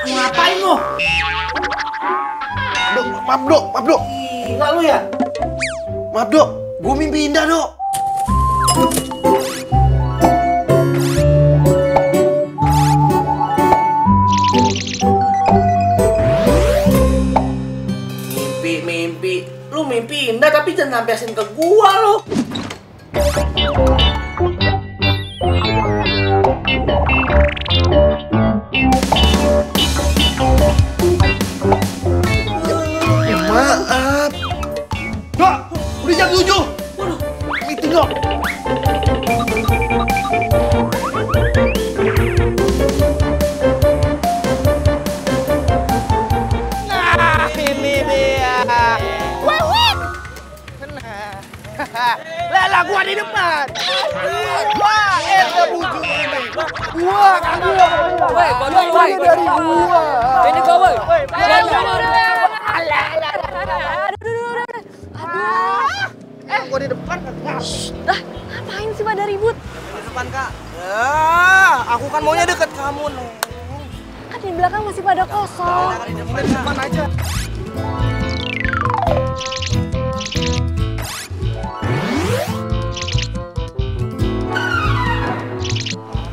Ngapain lu? Maaf dok. Gila lu ya? Maaf dok, gue mimpi indah dok. Mimpi. Lu mimpi indah tapi jangan lampiasin ke gua lu. Maaf. Dok, udah jam 7. Meeting dok. Nah, ini dia. Lah gua di depan. Wah, bujuk ini. Gua kagak. Woi, dari gua. Ini gua, woi. Gue di depan kan. Lah, ngapain sih pada ribut? Di depan, Kak. Aku kan maunya deket kamu, Neng. Kan di belakang masih pada kosong. Di depan aja.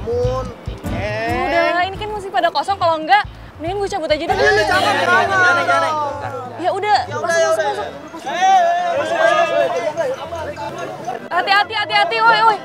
Udah, ini kan masih pada kosong. Kalau enggak, mendingan gue cabut aja dulu. Jangan. Ya udah, masuk. Hati-hati, woi.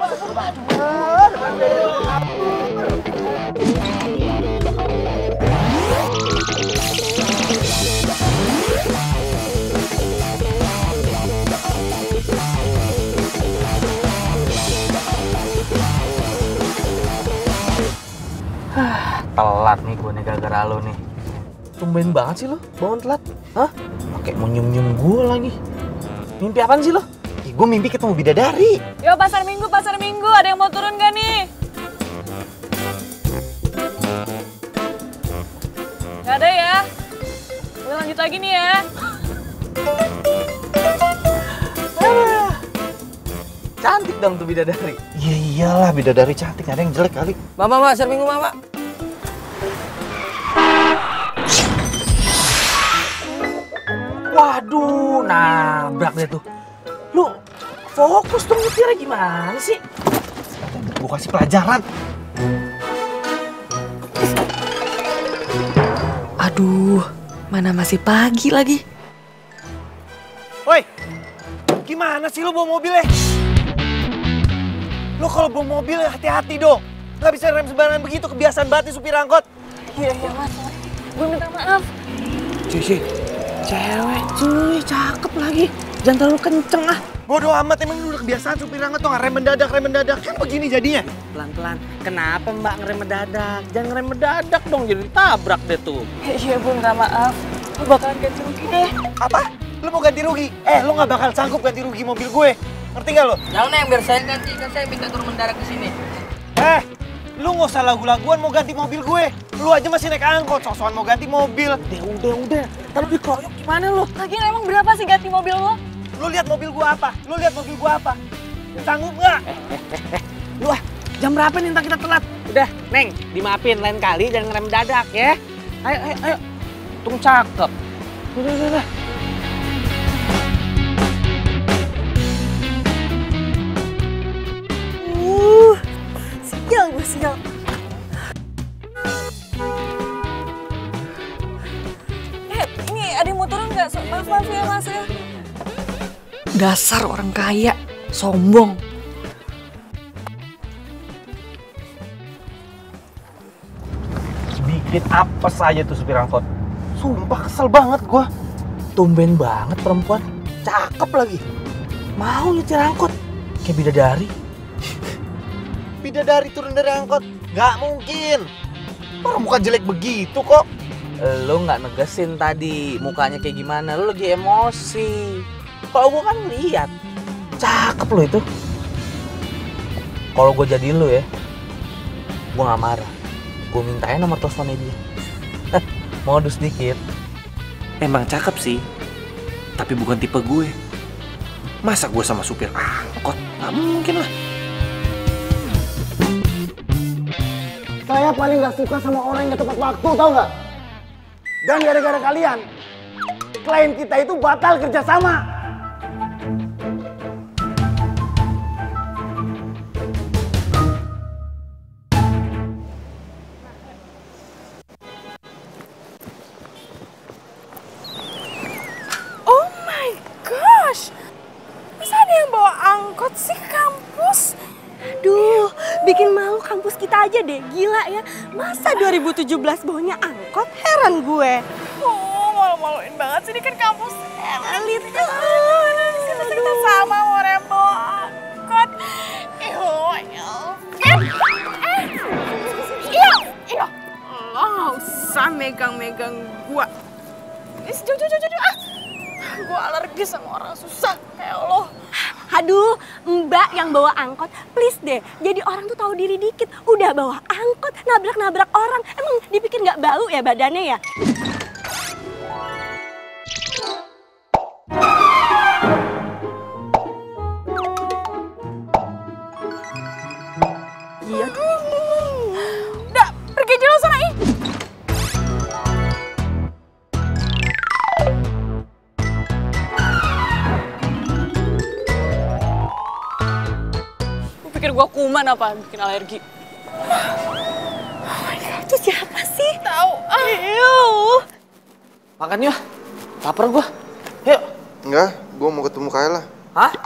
Telat nih gue nih gara-gara lo nih. Tumben banget sih lo bangun telat. Hah? Pakai mau nyium-nyium gue lagi. Mimpi apaan sih lo? Gue mimpi ketemu bidadari. Yo, pasar minggu. Ada yang mau turun gak nih? Gak ada ya? Udah lanjut lagi nih ya. Cantik dong tuh bidadari. Iya iyalah bidadari cantik, ada yang jelek kali. Mama, pasar minggu mama. Waduh, nabrak deh tuh. Lu fokus dong nyetirnya gimana sih? Gue kasih pelajaran. Aduh, mana masih pagi lagi. Woi, gimana sih lo bawa mobilnya? Lo kalau bawa mobil hati-hati dong. Gak bisa rem sembarangan begitu, kebiasaan banget nih supir angkot. Iya, Mas. Gue minta maaf. Cuy, cewek cuy, cakep lagi. Jangan terlalu kenceng ah. Bodoh amat, emang lu udah kebiasaan supir angkot tuh rem mendadak. Kan begini jadinya. Pelan-pelan. Kenapa Mbak ngerem mendadak? Jangan ngerem mendadak dong, jadi tabrak deh tuh. Iya, gue minta maaf. Gue bakalan ganti rugi deh. Apa? Lu mau ganti rugi? Lu gak bakal sanggup ganti rugi mobil gue. Ngerti gak lo? Jangan Neng, biar saya ganti, kan saya minta turun mendadak di sini. Lu gak usah lagu-laguan mau ganti mobil gue. Lu aja masih naik angkot, sok-sokan mau ganti mobil. Udah. Ntar lu dikeroyok gimana lu? Lagian emang berapa sih ganti mobil lo? Lu lihat mobil gue apa? Sanggup gak? Lu jam berapa nih ntar kita telat? Udah, Neng, dimaafin lain kali jangan ngerem mendadak ya. Ayo. Tung cakep. Udah. Sial. Ini ada yang mau turun nggak? Maaf ya Mas ya. Dasar orang kaya, sombong. Sedikit apes aja tuh supir angkot. Sumpah kesel banget gue. Tumben banget perempuan. Cakep lagi. Mau nyetir angkot. Kayak bidadari. Bidadari turun dari angkot? Gak mungkin. Orang muka jelek begitu kok. Lu nggak negesin tadi mukanya kayak gimana. Lu lagi emosi. Kalau gua kan lihat. Cakep lu itu. Kalau gua jadiin lu ya, gua nggak marah. Gua mintain nomor teleponnya dia. Modus dikit. Emang cakep sih, tapi bukan tipe gue. Masa gue sama supir angkot? Gak mungkin lah. Saya paling gak suka sama orang yang gak tepat waktu, tau gak? Dan gara-gara kalian, klien kita itu batal kerjasama. Oh my gosh, masa ada yang bawa angkot sih ke kampus? Aduh, bikin malu kampus kita aja deh, gila ya. Masa 2017 bawanya angkot? Heran gue. Oh, malu-maluin banget sih, ini kan kampus elit. Kita sama mau bawa angkot. Iya. Lo gak usah megang-megang gua. Jauh. Gua alergi sama orang susah kayak lo. Aduh, mbak yang bawa angkot, please deh. Jadi orang tuh tahu diri dikit. Udah bawa angkot, nabrak-nabrak orang. Emang dipikir nggak bau ya badannya ya? Iya. Udah, pergi aja lo sana, ih. Pikir gua kuman apa bikin alergi. Oh my God, itu siapa sih? Tahu. Makan yuk. Lapar gua. Yuk. Enggak, gua mau ketemu Kayla. Hah?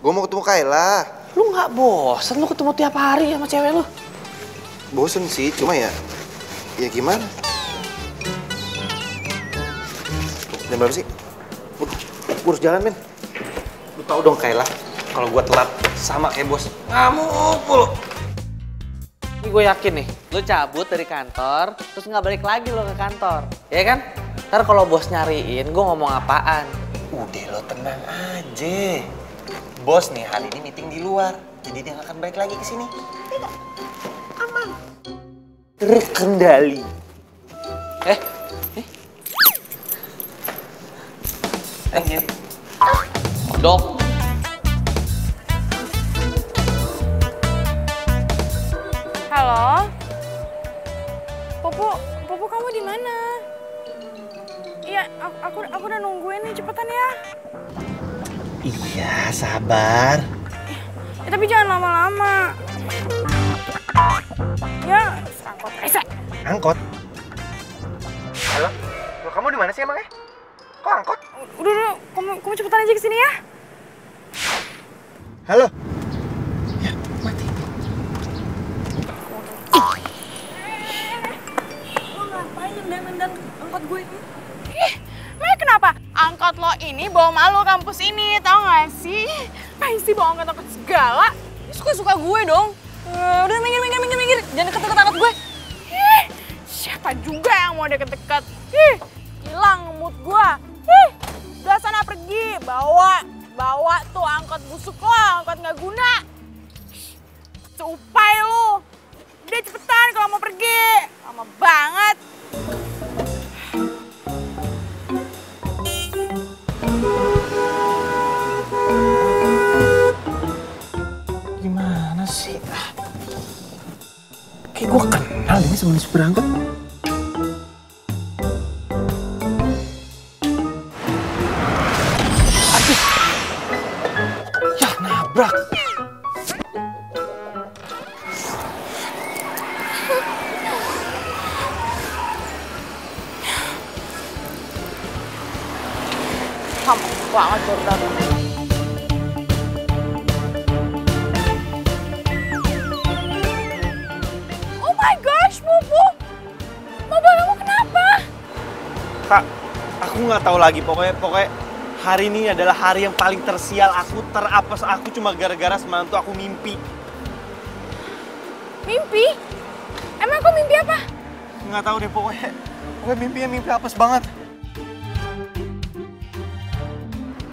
Gua mau ketemu Kayla. Lu nggak bosen lu ketemu tiap hari sama cewek lu? Bosen sih, cuma ya gimana? Jam berapa sih? Gua harus jalan, men. Lu tau dong Kayla, kalau gua telat sama kayak bos, ngamuk mulu. Ini gue yakin nih, lu cabut dari kantor, terus nggak balik lagi lo ke kantor, ya kan? Ntar kalau bos nyariin, gue ngomong apaan? Udah lo tenang aja. Bos nih hari ini meeting di luar, jadi dia nggak akan balik lagi ke sini. Tidak, aman. Terkendali. Dok. Halo? Popo kamu di mana? Iya, aku udah nungguin nih, cepetan ya. Iya, sabar. Ya, tapi jangan lama-lama. Ya, angkot rese. Angkot? Halo? Loh, kamu di mana sih emangnya? Kok angkot? Udah, kamu cepetan aja ke sini ya. Halo? Lo ngapain nendang angkot gue? Emang kenapa? Angkot lo ini bawa malu kampus ini, tau gak sih? Main sih bawa angkot segala. Suka-suka gue dong. Udah minggir. Jangan deket-deket angkot gue. Siapa juga yang mau deket-deket? Hilang mood gue. Udah sana pergi, bawa tuh angkot busuk lo, angkot gak guna. Cupai lu. Udah cepetan kalau mau pergi. Lama banget. Gimana sih? Kayak gue kenal ini sama supir angkot. Aduh. Ya, nabrak. Kamu banget baru datang. Oh my gosh, Pupu! Mobil kamu kenapa? Kak, aku nggak tahu lagi. Pokoknya hari ini adalah hari yang paling tersial aku, terapes aku cuma gara-gara semalam tuh aku mimpi. Mimpi? Emang kau mimpi apa? Nggak tahu deh pokoknya mimpinya mimpi apes banget.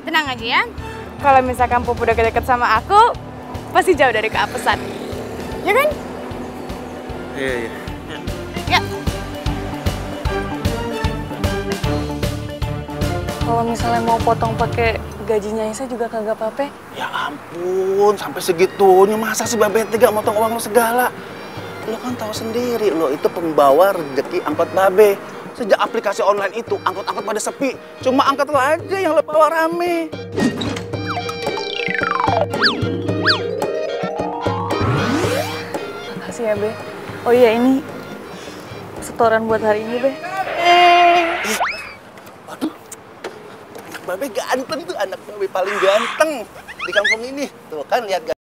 Tenang aja ya. Kalau misalkan Pupu deket-deket sama aku, pasti jauh dari keapesan. Ya kan? Iya. Ya. Kalau misalnya mau potong pakai gajinya Isa juga kagak apa-apa. Ya ampun, sampai segitunya masa sih Babet tega motong uang lo segala? Lo kan tahu sendiri, lo itu pembawa rezeki angkot babe. Sejak aplikasi online itu, angkot-angkot pada sepi. Cuma angkot lo aja yang lo bawa rame. Makasih ya, Be. Oh iya, ini setoran buat hari ini, Be. Waduh, anak babe ganteng tuh, anak babe paling ganteng di kampung ini. Tuh kan, lihat gak?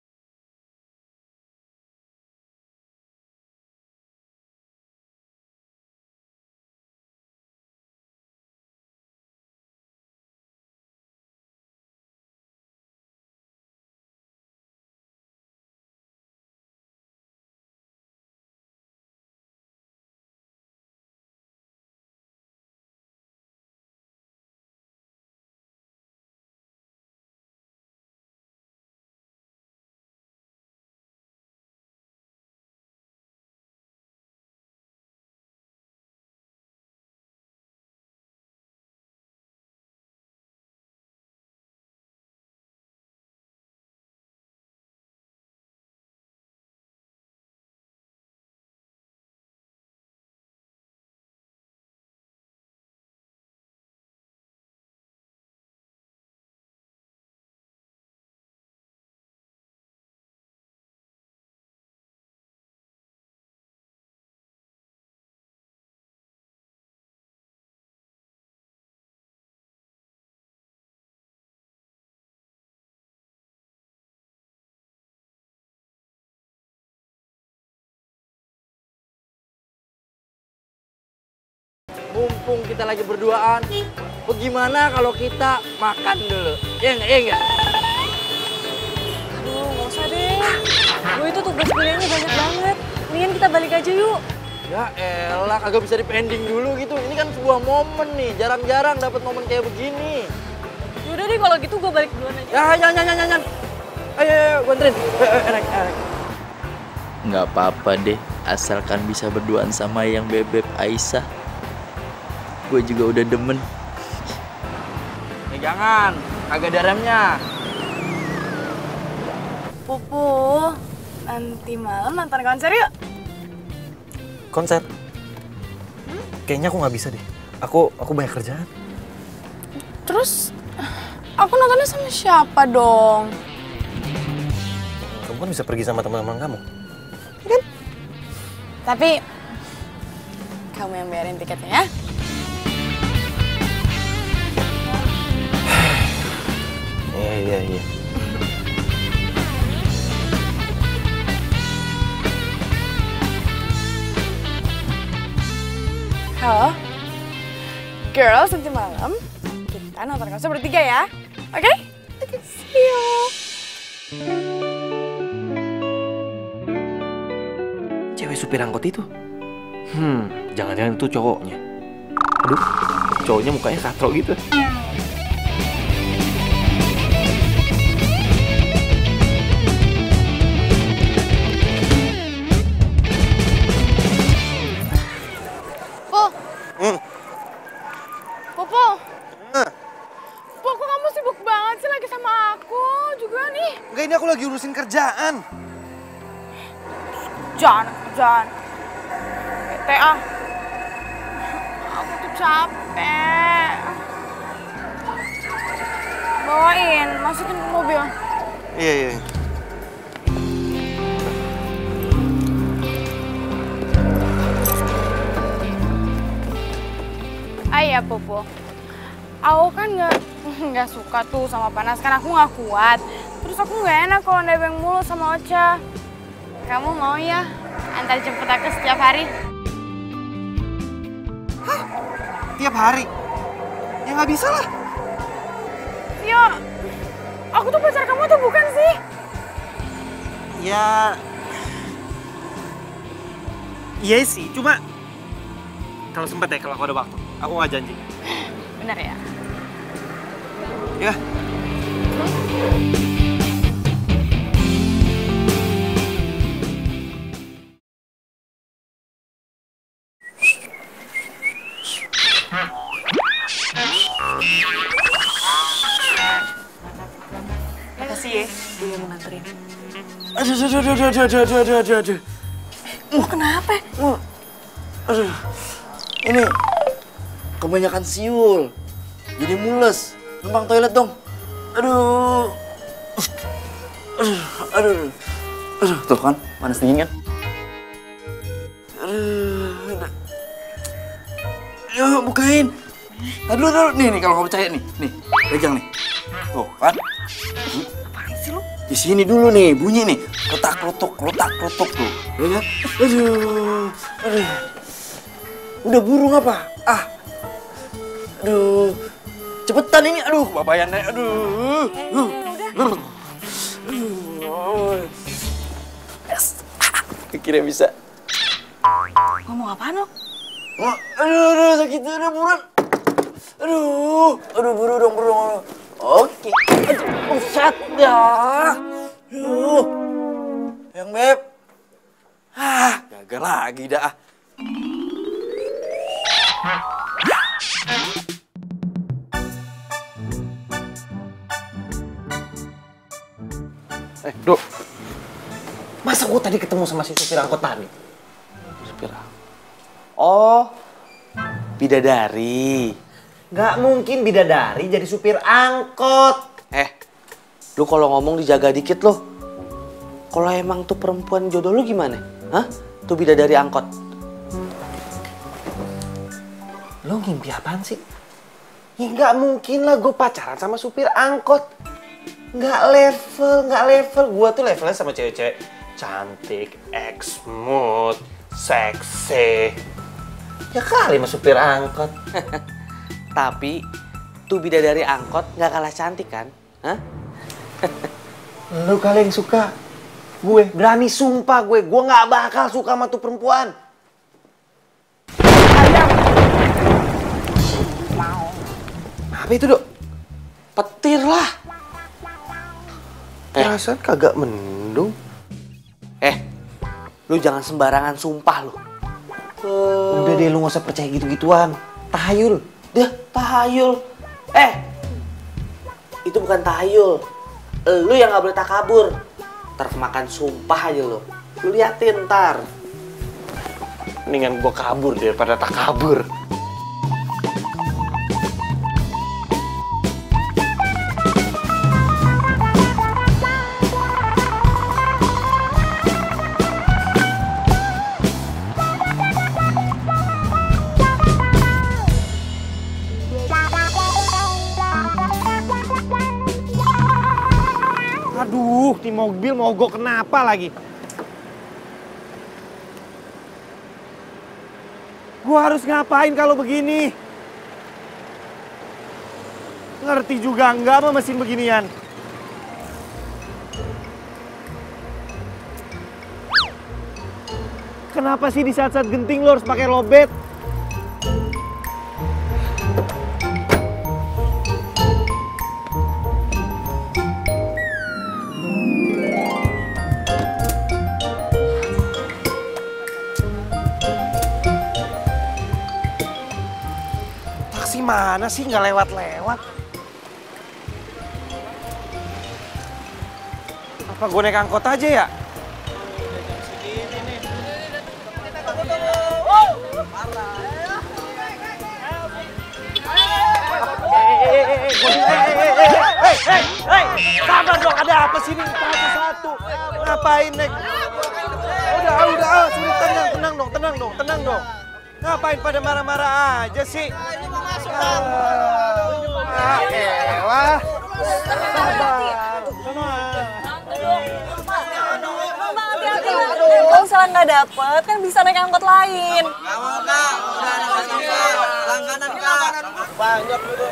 Mumpung kita lagi berduaan, bagaimana kalau kita makan dulu? Iya nggak? Aduh, nggak usah deh. Gue itu tugas kuliahnya banyak banget. Mendingan kita balik aja yuk. Ya elah, kagak bisa dipending dulu gitu. Ini kan sebuah momen nih, jarang-jarang dapat momen kayak begini. Yaudah deh, kalau gitu gue balik duluan aja. Ya, jangan. Ayo, gue anterin. Enak. Nggak apa-apa deh, asalkan bisa berduaan sama yang bebek Aisyah. Gue juga udah demen. Jangan, kagak ada remnya. Pupu, nanti malam nonton konser yuk. Konser? Kayaknya aku nggak bisa deh. Aku banyak kerjaan. Terus, aku nontonnya sama siapa dong? Kamu kan bisa pergi sama teman-teman kamu. Kan? Tapi, kamu yang bayarin tiketnya ya. Iya. Halo, girls, nanti malam kita nonton konser bertiga ya, oke? See you. Cewek supir angkot itu? Jangan-jangan itu cowoknya. Aduh, cowoknya mukanya katro gitu. Enggak, ini aku lagi urusin kerjaan. Jangan. Bete ah. Aku tuh capek. Bawain, masukin ke mobil. Iya. Ayah, Popo. Aku kan nggak suka tuh sama panas, kan aku nggak kuat. Terus aku nggak enak kalau nebeng mulu sama Ocha. Kamu mau ya antar jemput aku setiap hari? Hah? Tiap hari? Ya nggak bisa lah. Ya, aku tuh pacar kamu tuh bukan sih? Ya... Iya sih, cuma... Kalau sempet ya, kalau aku ada waktu. Aku nggak janji. Bener ya? Ya. Makasih ya, udah mau nganterin. Aduh. Lo kenapa? Aduh, ini kebanyakan siul, jadi mules. Numpang toilet dong. Aduh, aduh, tuh kan, panas dingin kan? Aduh, yuk bukain. Tadi dulu, nih kalau nggak percaya nih, pegang nih, tuh kan? Apaan sih lo? Di sini dulu nih, bunyi nih, letak-letuk tuh, ya kan? Aduh, udah burung apa? Aduh, cepetan ini, aduh, babayannya, aduh. Yes, kira bisa. Ngomong apaan lo? Aduh, sakit, udah buruan. Aduh, buru dong. Oke, aduh, set dah. Aduh, yang Beb. Gagal lagi dah. Dok. Masa gue tadi ketemu sama si supir angkot tadi? Supir angkot. Oh, bidadari. Nggak mungkin bidadari jadi supir angkot. Lu kalau ngomong dijaga dikit lo. Kalau emang tuh perempuan jodoh lu gimana? Hah? Tuh bidadari angkot. Lo ngimpi apaan sih? Ya nggak mungkin lah gue pacaran sama supir angkot. Nggak level. Gue tuh levelnya sama cewek-cewek cantik, smooth, seksi. Ya kali sama supir angkot. Tapi tuh bidadari angkot nggak kalah cantik kan? Hah? Lu kali yang suka. Gue berani sumpah gue nggak bakal suka sama tuh perempuan. Ayam. Apa itu, Dok? Petir lah. Perasaan kagak mendung. Lu jangan sembarangan sumpah lu. Udah deh, lu nggak usah percaya gitu-gituan. Tahayul. Dia tahayul. Itu bukan tahayul. Lu yang nggak boleh takabur. Ntar kemakan sumpah aja lu. Lu liatin ntar. Mendingan gue kabur daripada tak kabur. Aduh, di mobil mogok kenapa lagi? Gua harus ngapain kalau begini? Ngerti juga enggak sama mesin beginian? Kenapa sih di saat-saat genting lo harus pakai lobet? Taksi mana sih nggak lewat-lewat? Apa gue naik angkot aja ya? Sabar dong, ada apa sih nih? Satu-satu. Ngapain, Nek? Udah, sulit, tenang dong. Ngapain pada marah-marah aja sih? Elah. Sabar. Kalau misalnya nggak dapet, kan bisa naik angkot lain. Langganan, Kak. Banyak gitu.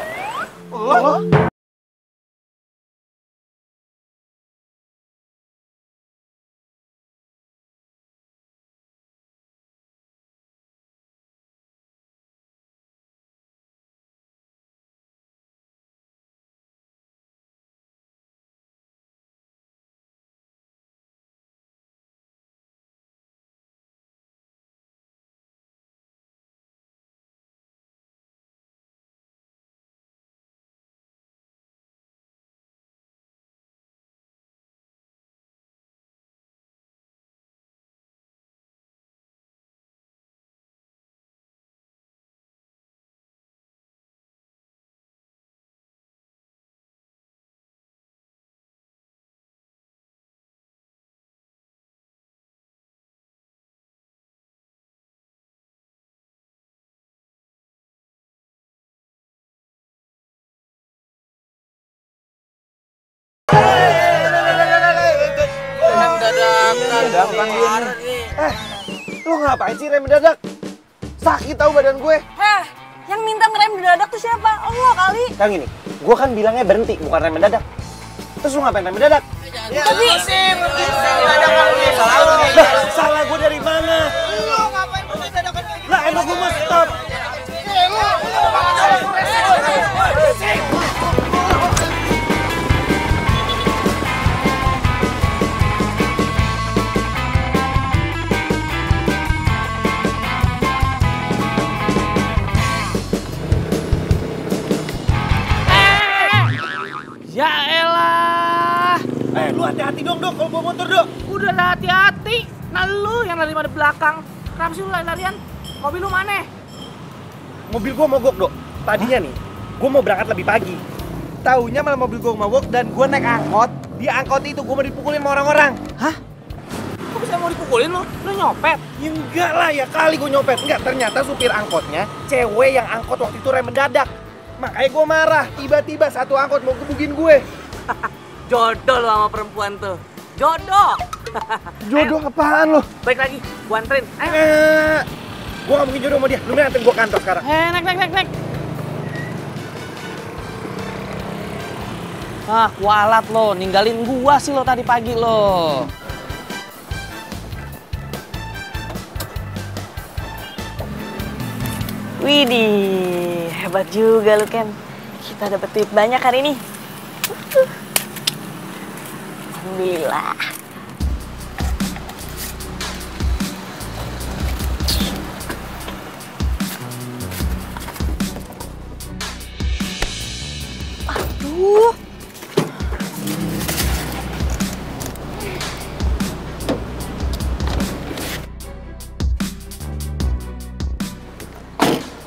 Dadakan Lo ngapain sih rem mendadak? Sakit tahu badan gue. Heh, yang minta ngerem mendadak tuh siapa? Lo kali. Yang ini, gue kan bilangnya berhenti, bukan rem mendadak. Terus lo ngapain rem mendadak? Tapi Salah gue dari mana? Lah emang gue mau stop. Ya elah. Lu hati-hati dong kalau bawa motor dong. Udah lah hati-hati. Nah lu yang lari di belakang. Kenapa sih lu lari-larian? Mobil lu mana? Mobil gue mogok dok. Tadinya nih, gue mau berangkat lebih pagi. Taunya malah mobil gue mogok dan gue naik angkot. Di angkot itu gue mau dipukulin sama orang-orang. Hah? Kok bisa mau dipukulin lu? Lu nyopet? Ya enggak lah, ya kali gue nyopet. Enggak, ternyata supir angkotnya cewek yang angkot waktu itu rem mendadak. Makanya gue marah. Tiba-tiba satu angkot mau gebugin gue. Jodoh lu sama perempuan tuh. Jodoh. Jodoh apaan lo? Baik lagi, gua anterin. Ayo. Gue gak mungkin jodoh sama dia. Lu mending anterin gue kantor sekarang. Naik. Ah, kualat lo, ninggalin gua sih lo tadi pagi lo. Widih, hebat juga lu Ken. Kita dapet duit banyak hari ini. Alhamdulillah. Aduh.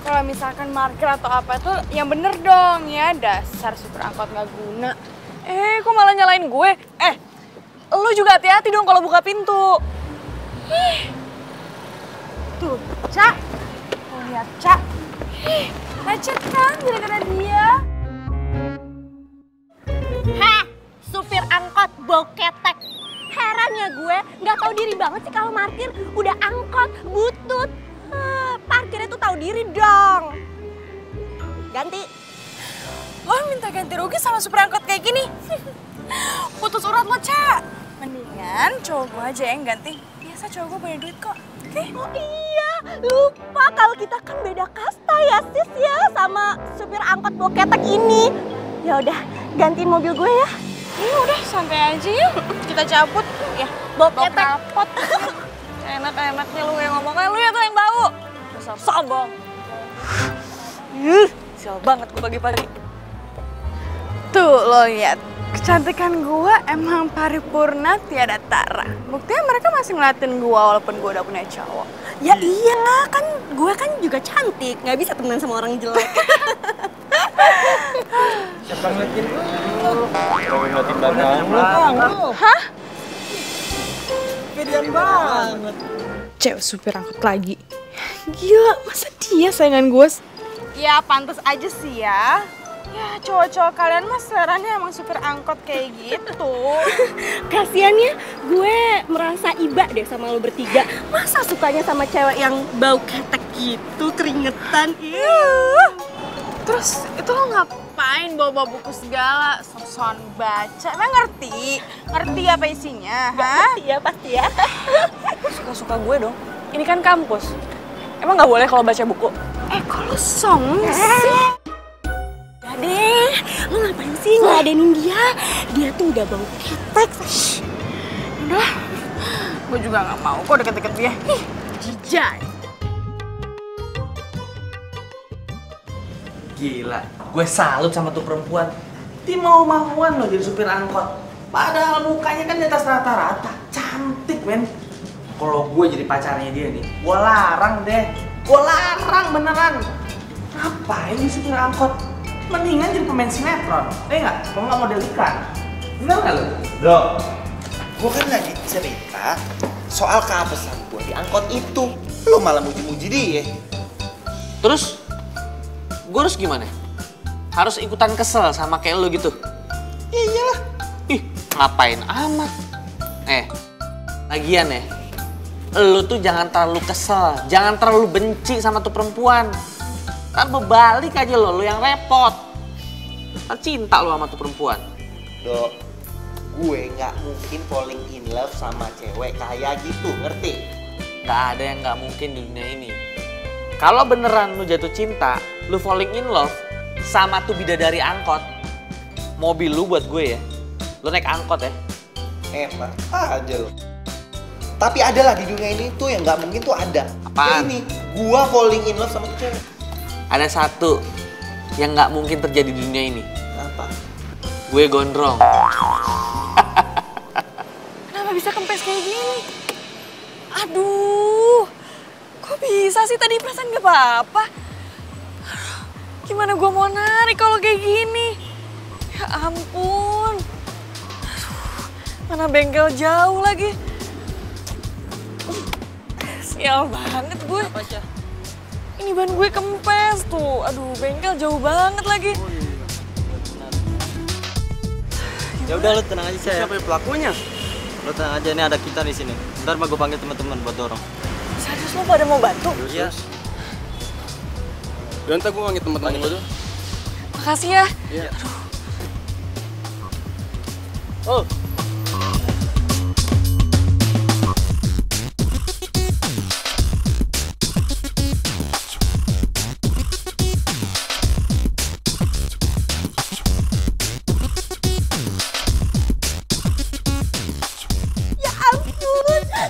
Kalau misalkan parkir atau apa tuh yang bener dong ya, dasar supir angkot nggak guna. Kok malah nyalain gue? Lu juga hati-hati dong kalau buka pintu. Tuh, Cak. Lu lihat, Cak. Lecet kan gara-gara dia. Heh, supir angkot bau ketek. Heran ya gue, nggak tahu diri banget sih kalau parkir. Udah angkot, butut. Parkirnya tuh tahu diri dong. Ganti. Lo minta ganti rugi sama supir angkot kayak gini? Putus urat lo, Cak. Mendingan cowok gue aja yang ganti. Biasa cowok gue punya duit kok. Oke? Oh iya, lupa kalau kita kan beda kasta ya sis ya sama supir angkot bau ketek ini. Ya udah, gantiin mobil gue ya. Ini udah santai aja yuk. Kita cabut ya. Bau Bau ketek. rapot. Enak-enaknya lu yang ngomong, lu ya tuh yang bau. Dasar sombong. Sial banget gue pagi-pagi. Tuh lo lihat, kecantikan gue emang paripurna tiada tara. Buktinya mereka masih ngeliatin gue walaupun gue udah punya cowok. Ya iyalah, kan gue kan juga cantik, nggak bisa temenan sama orang jelek. Siapa ngeliatin lu? Ngeliatin badan lu. Hah? Gedean banget. Cewek supir angkot lagi. Gila, masa dia saingan gue? Ya pantas aja sih ya. Ya cowok-cowok kalian mah seleranya emang supir angkot kayak gitu. Kasiannya gue merasa iba deh sama lo bertiga. Masa sukanya sama cewek yang bau ketek gitu, keringetan. Terus itu lo ngapain bawa buku segala? Sok-sokan baca, emang ngerti? Ngerti apa isinya? Hah? Pasti ya, pasti ya. Suka-suka gue dong. Ini kan kampus. Emang nggak boleh kalau baca buku? Kok lo song sih? Udah deh, lo ngapain sih ngeladenin dia? Dia tuh udah bau ketek. Udah, gue juga nggak mau kok deket-deket dia. Jijai. Gila, gue salut sama tuh perempuan. Dia mau-mauan loh jadi supir angkot. Padahal mukanya kan di atas rata-rata. Cantik, men. Kalau gue jadi pacarnya dia nih, gue larang deh. Gue larang beneran. Ngapain jadi supir angkot? Mendingan jadi pemain sinetron. Nggak? Kalau nggak model iklan. Bener nggak lo? Bro, gue kan lagi cerita soal keabesan gue di angkot itu. Lu malah muji-muji dia. Terus gue harus gimana? Harus ikutan kesel sama kayak lo gitu? Ya iyalah. Ih, ngapain amat? Lagian ya, lu tuh jangan terlalu kesel, jangan terlalu benci sama tuh perempuan. Ntar berbalik aja lu yang repot. Ntar cinta lu sama tuh perempuan. Dok, gue nggak mungkin falling in love sama cewek kayak gitu, ngerti? Gak ada yang gak mungkin di dunia ini. Kalau beneran lu jatuh cinta, lu falling in love sama tuh bidadari angkot, mobil lu buat gue ya, lu naik angkot ya. Enak aja lo. Tapi ada lah di dunia ini tuh yang nggak mungkin tuh ada. Apaan? Kayak ini, gua falling in love sama tuh cewek. Ada satu yang gak mungkin terjadi di dunia ini. Apa? Gue gondrong. Kenapa bisa kempes kayak gini? Aduh, kok bisa sih tadi perasaan gak apa-apa? Gimana gue mau narik kalau kayak gini? Ya ampun. Aduh, mana bengkel jauh lagi. Sial banget gue. Ini ban gue kempes tuh. Aduh, bengkel jauh banget lagi. Ya udah lu tenang aja saya. Siapa pelakunya? Lu tenang aja, ini ada kita di sini. Ntar mah gue panggil teman-teman buat dorong. Serius lo pada mau bantu? Iya. Ya ntar gue panggil teman-teman gue tuh. Makasih ya. Iya. Aduh. Oh.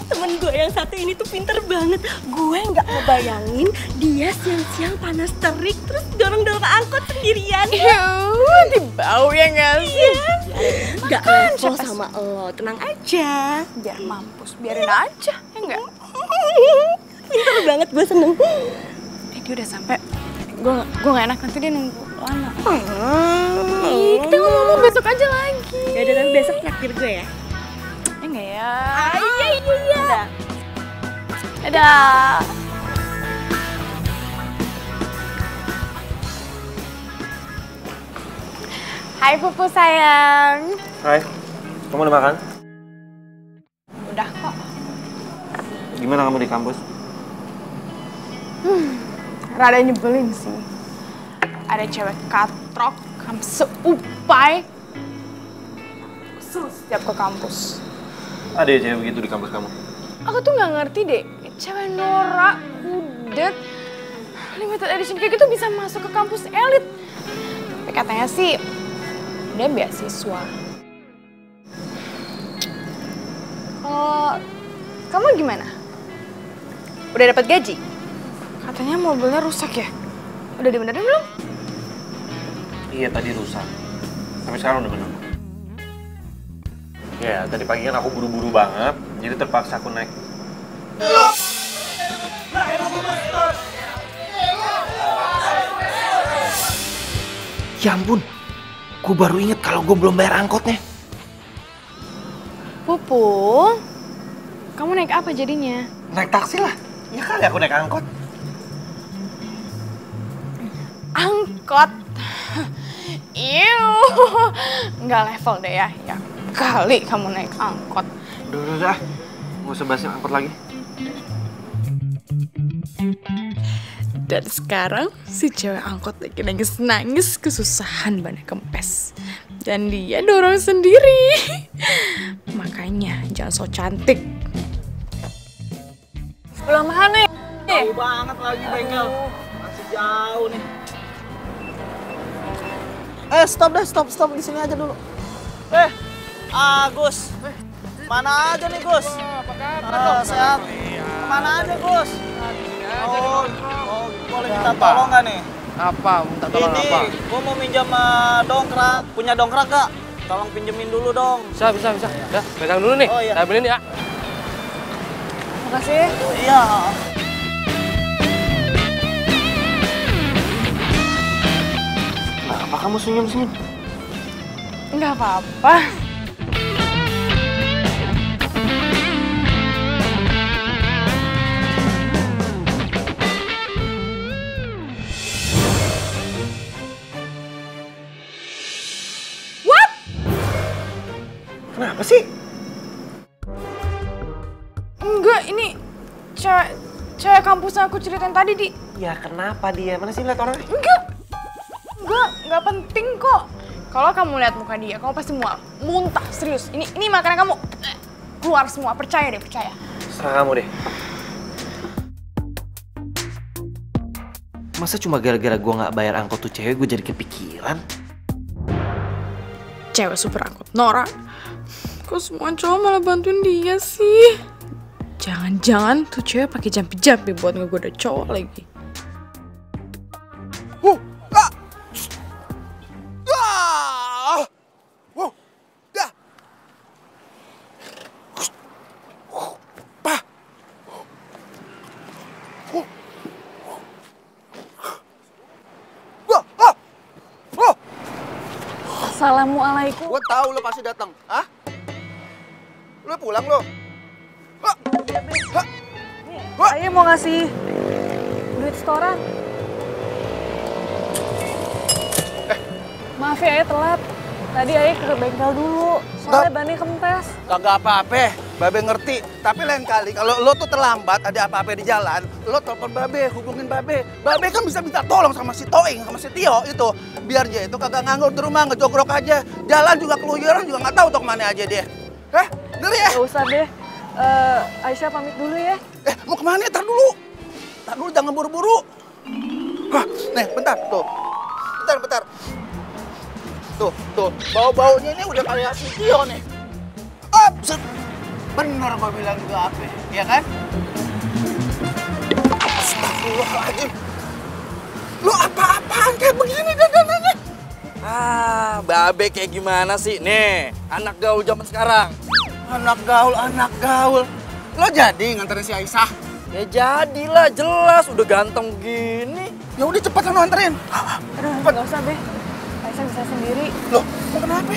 Temen gue yang satu ini tuh pinter banget. Gue nggak ngebayangin dia siang-siang panas terik terus dorong-dorong angkot sendirian. Dibau ya nggak sih? Gak level sama lo, tenang aja. Biar mampus, biarin aja, ya enggak? Pinter banget, gue seneng. Dia udah sampai. Gue gak enak nanti dia nunggu lama. Kita ngomong besok aja lagi. Ya udah, tapi besok traktir gue ya. Enggak ya? Iya. Dadah. Hai Pupu sayang. Hai, kamu udah makan? Udah kok. Gimana kamu di kampus? Rada nyebelin sih. Ada cewek katrok, seupai. Setiap ke kampus. Ada ya cewek begitu di kampus kamu? Aku tuh nggak ngerti deh, cewek norak, kudet, limited edition kayak gitu bisa masuk ke kampus elit. Tapi katanya sih, dia beasiswa. Kalau kamu gimana? Udah dapat gaji? Katanya mobilnya rusak ya? Udah dibenerin belum? Iya, tadi rusak. Tapi sekarang udah bener. Ya, tadi pagi kan aku buru-buru banget, jadi terpaksa aku naik. Ya ampun, gue baru inget kalau gue belum bayar angkotnya. Pupu, kamu naik apa jadinya? Naik taksi lah. Ya kali aku naik angkot. Angkot? Iu, nggak level deh ya. Ya kali kamu naik angkot. Udah. Nggak usah bahas angkot lagi. Dan sekarang si cewek angkot lagi nangis kesusahan bannya kempes. Dan dia dorong sendiri. Makanya jangan so cantik. Sebelah mana nih? Jauh banget lagi bengkel. Masih jauh nih. Stop di sini aja dulu. Gus. Mana aja nih, Gus? Sehat. Kemana aja, Gus? Boleh minta tolong nggak nih? Apa? Minta tolong Ini, apa? gua mau minjam dongkrak. Punya dongkrak gak? Tolong pinjemin dulu dong. Bisa. Ya, pegang dulu nih. Oh, iya. Saya beliin ya. Makasih. Iya. Kenapa kamu senyum-senyum? Nggak apa-apa. Kenapa sih? Enggak, ini cewek kampus yang aku ceritain tadi, Di. Ya kenapa dia? Mana sih lihat orangnya? Enggak penting kok. Kalau kamu lihat muka dia, kamu pasti muntah, serius. Ini makanan kamu keluar semua, percaya deh, percaya. Serah kamu deh. Masa cuma gara-gara gue nggak bayar angkot tuh cewek gue jadi kepikiran? Cewek super angkot Nora. Kok semua cowok malah bantuin dia sih? Jangan-jangan tuh cewek pakai jampi-jampi buat ngegoda cowok lagi. Assalamualaikum. Gue tahu lo pasti datang. Hah? Lo pulang lo? Saya mau ngasih duit setoran. Maaf ya, telat. Tadi Ayah ke bengkel dulu, soalnya bannya kempes. Kagak apa-apa, Babe ngerti. Tapi lain kali kalau lo tuh terlambat, ada apa-apa di jalan, lo telepon Babe, hubungin Babe. Babe kan bisa minta tolong sama si Toing, sama si Tio itu. Biar dia itu kagak nganggur di rumah, ngejogrok aja. Jalan juga keluyuran juga nggak tahu tuh kemana aja dia. Ngeri ya? Gak usah deh. Aisyah pamit dulu ya. Mau kemana? Tar dulu, jangan buru-buru. Nih, bentar, tuh. Bentar. Tuh, bau-baunya ini udah kayak si Tio nih. Bener gua bilang juga apa, ya kan? Astagfirullahaladzim. Lu apa-apaan kayak begini dandanannya? Babe kayak gimana sih? Nih, anak gaul zaman sekarang. Anak gaul. Lo jadi nganterin si Aisyah? Ya jadilah, jelas. Udah ganteng gini. Ya udah cepetan lo anterin. Aduh, nggak usah, Be. Aisyah bisa sendiri. Loh, mau kenapa?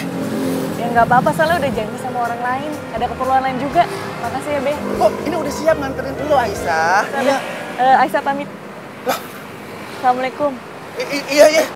Ya nggak apa-apa, soalnya udah janji sama orang lain. Ada keperluan lain juga. Makasih ya, Be. Oh, ini udah siap nganterin lo, Aisyah. Iya. Aisyah pamit. Assalamualaikum. Iya.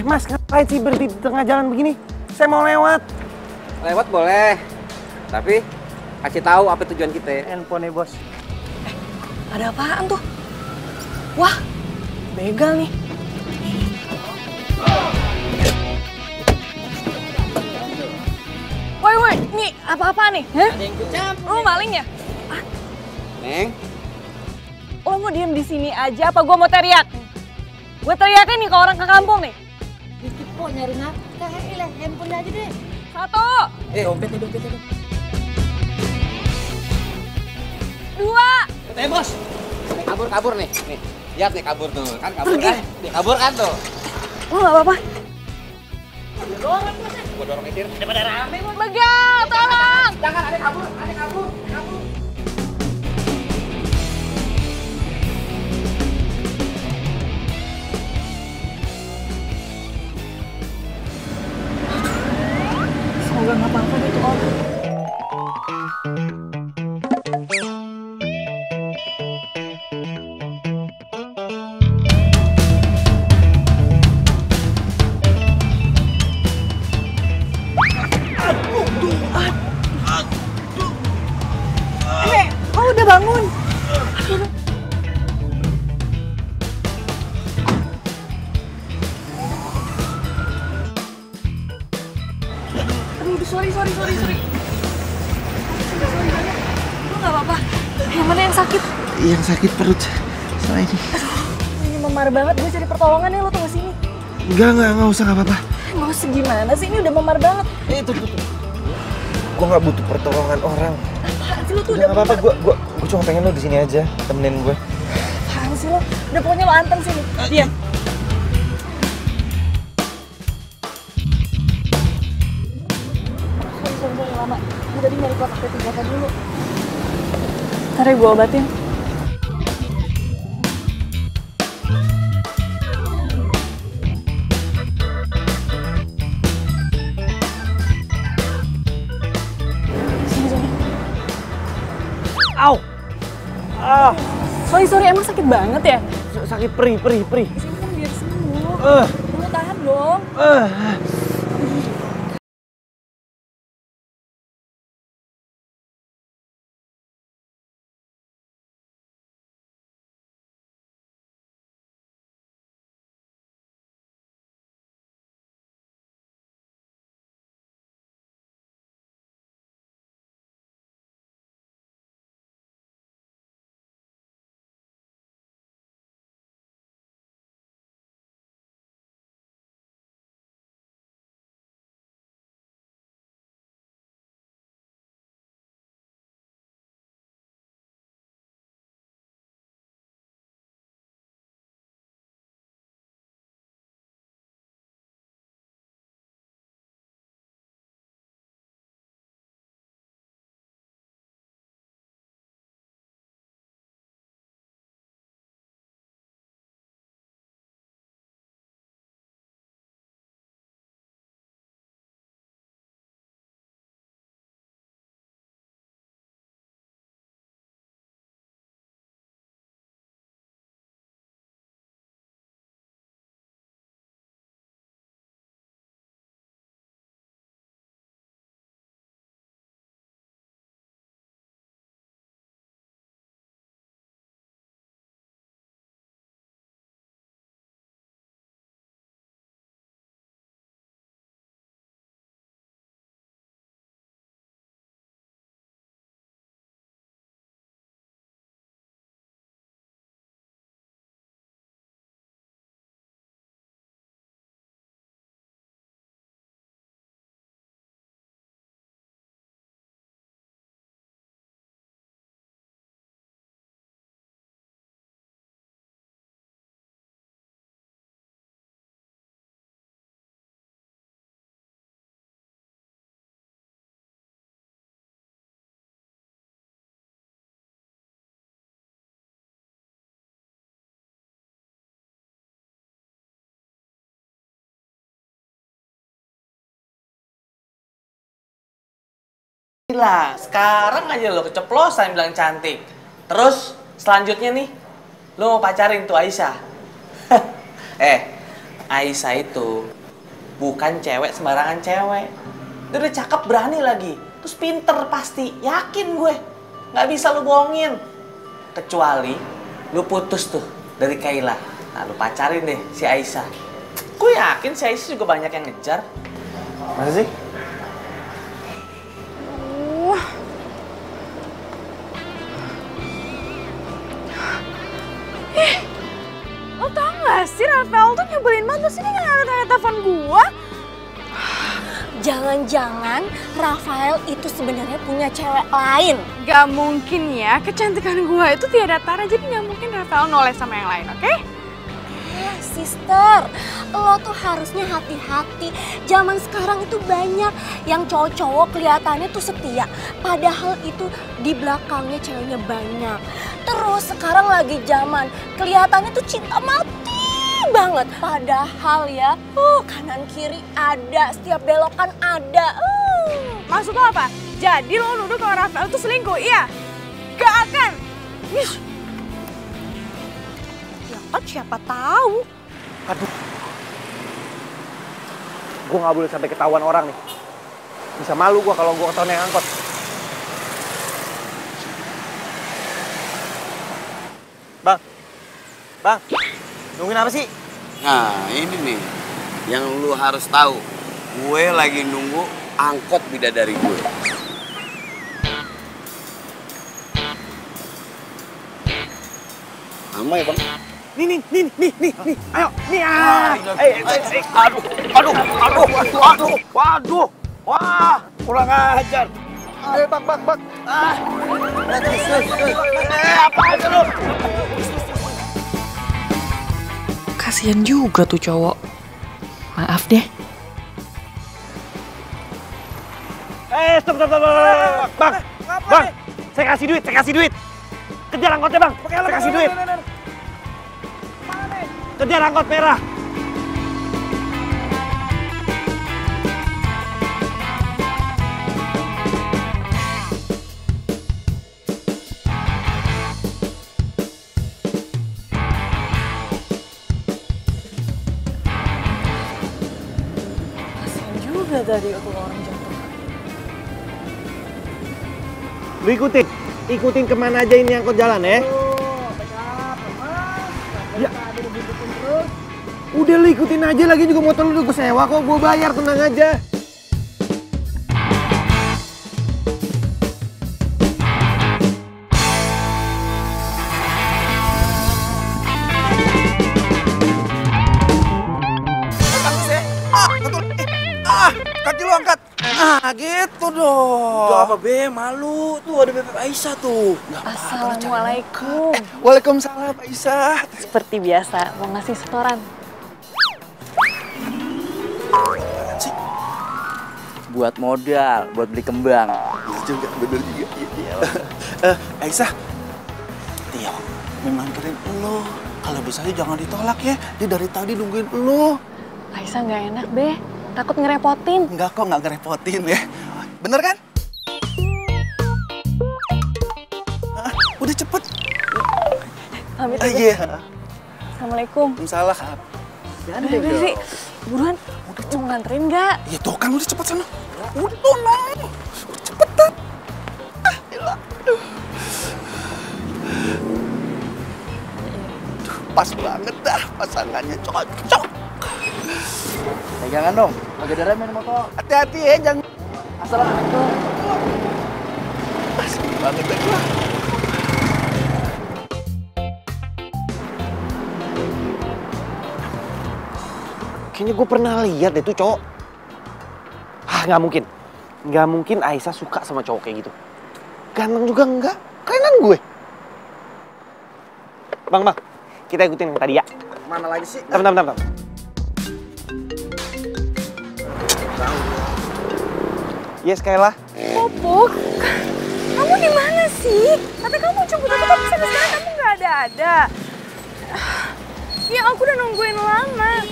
Mas, ngapain sih berhenti di tengah jalan begini? Saya mau lewat. Lewat boleh, tapi kasih tahu apa tujuan kita. Handphone bos. Ada apaan tuh? Wah, begal nih. Woi, ini apa-apa nih? Hah? Lu maling ya? Neng, Lo mau diem di sini aja apa gua mau teriak? Gue teriakin nih ke orang ke kampung nih. Dikit kok nyari nafkah, handphone aja deh. Satu. dompetnya. 2. Bos. Kabur nih. Nih, lihat nih kabur tuh. Kan kabur kan? Dia kabur kan tuh. Lo gak apa-apa? Gua dorong Itir. Daripada rame. Begal, tolong. Jangan, ada kabur, kabur. Semoga nggak apa-apa gitu orang. Oh udah bangun. Aduh, sorry. Sorry banget. Lu nggak apa-apa? Yang mana yang sakit? Yang sakit perut sama ini. Ini memar banget, gue cari pertolongan ya, lo tunggu sini. Enggak usah, nggak apa-apa. Nggak usah gimana sih, ini udah memar banget. Tuh. Gue nggak butuh pertolongan orang. Apaan sih lo tuh Udah nggak apa-apa, gue cuma pengen lo di sini aja, temenin gue. Apaan sih lo? Udah pokoknya lo anteng sini. Diam. Sorry, lama. Gue tadi nyari kotak P3K dulu. Ntar ya gue obatin. Sini. Au! Sorry, emang sakit banget ya? Sakit perih. Sini kan biar sembuh. Lu tahan dong. Lah, sekarang aja lo keceplosan bilang cantik. Terus selanjutnya nih, lo mau pacarin tuh Aisyah. Aisyah itu bukan cewek sembarangan cewek. Dia udah cakep, berani lagi. Terus pinter pasti, yakin gue. Nggak bisa lo bohongin. Kecuali lo putus tuh dari Kayla. Nah, lo pacarin deh si Aisyah. Gue yakin si Aisyah juga banyak yang ngejar. Masa sih? Lo tau gak sih Rafael tuh nyebelin banget, terus ini gak ngeliat telepon gua. Jangan-jangan Rafael itu sebenarnya punya cewek lain. Gak mungkin ya, kecantikan gua itu tiada tara, jadi gak mungkin Rafael noleh sama yang lain, oke? sister. Lo tuh harusnya hati-hati. Zaman sekarang itu banyak yang cowok-cowok kelihatannya tuh setia. Padahal itu di belakangnya ceweknya banyak. Terus sekarang lagi zaman kelihatannya tuh cinta mati banget. Padahal ya, kanan kiri ada, setiap belokan ada. Maksud lo apa? Jadi lo nuduh kalau Rafael tuh selingkuh, iya? Gak akan. Ya kan siapa tahu. Aduh. Gue nggak boleh sampai ketahuan orang nih. Bisa malu gue kalau gue ketahuan naik angkot. Bang, nungguin apa sih? Nah ini nih, yang lu harus tahu. Gue lagi nunggu angkot bidadari gue. Lama ya bang? Nih. Ayo, nih Aduh. Wah, kurang ajar. Ayo bang. Apa aja lu? Kasian juga tuh cowok. Maaf deh. Stop. Bang, saya kasih duit. Kejar angkotnya bang, saya kasih duit. Kejar angkot merah. Kasian juga tadi waktu orang jatuh. Lu ikutin kemana aja ini angkot jalan ya. Ya. Udah lu ikutin aja, lagi juga motor lu udah gue sewa kok, gue bayar, tenang aja. Kaki lu angkat. Gitu dong. Gak apa be, malu. Tuh ada Bebek Aisyah tuh. Assalamualaikum. Waalaikumsalam Aisyah. Seperti biasa, mau ngasih setoran. Buat modal, buat beli kembang. Juga bener juga. Aisyah, Tio memang keren lo. Kalau bisa jangan ditolak ya. Dia dari tadi nungguin lo. Aisyah nggak enak be, takut ngerepotin. Enggak kok, nggak ngerepotin ya. Bener kan? Udah cepet. Pamit aja. Iya. Assalamualaikum. Waalaikumsalam. Udah, buruan. Mau nganterin nggak? Ya tuh kan udah cepet sana. Udah tuh no. Cepetan. Pas banget dah pasangannya, cocok. Pegangan dong, agak ada remen motor. Hati-hati ya, jangan. Assalamualaikum. Asik banget dah gua. Kayaknya gue pernah lihat deh tuh cowok. Nggak mungkin. Nggak mungkin Aisyah suka sama cowok kayak gitu. Ganteng juga enggak. Kerenan gue. Bang, kita ikutin yang tadi ya. Mana lagi sih? Bentar. Yes, Kayla. Popok, kamu di mana sih? Tapi kamu jemput aku tapi sampai sekarang kamu nggak ada. Ya aku udah nungguin lama.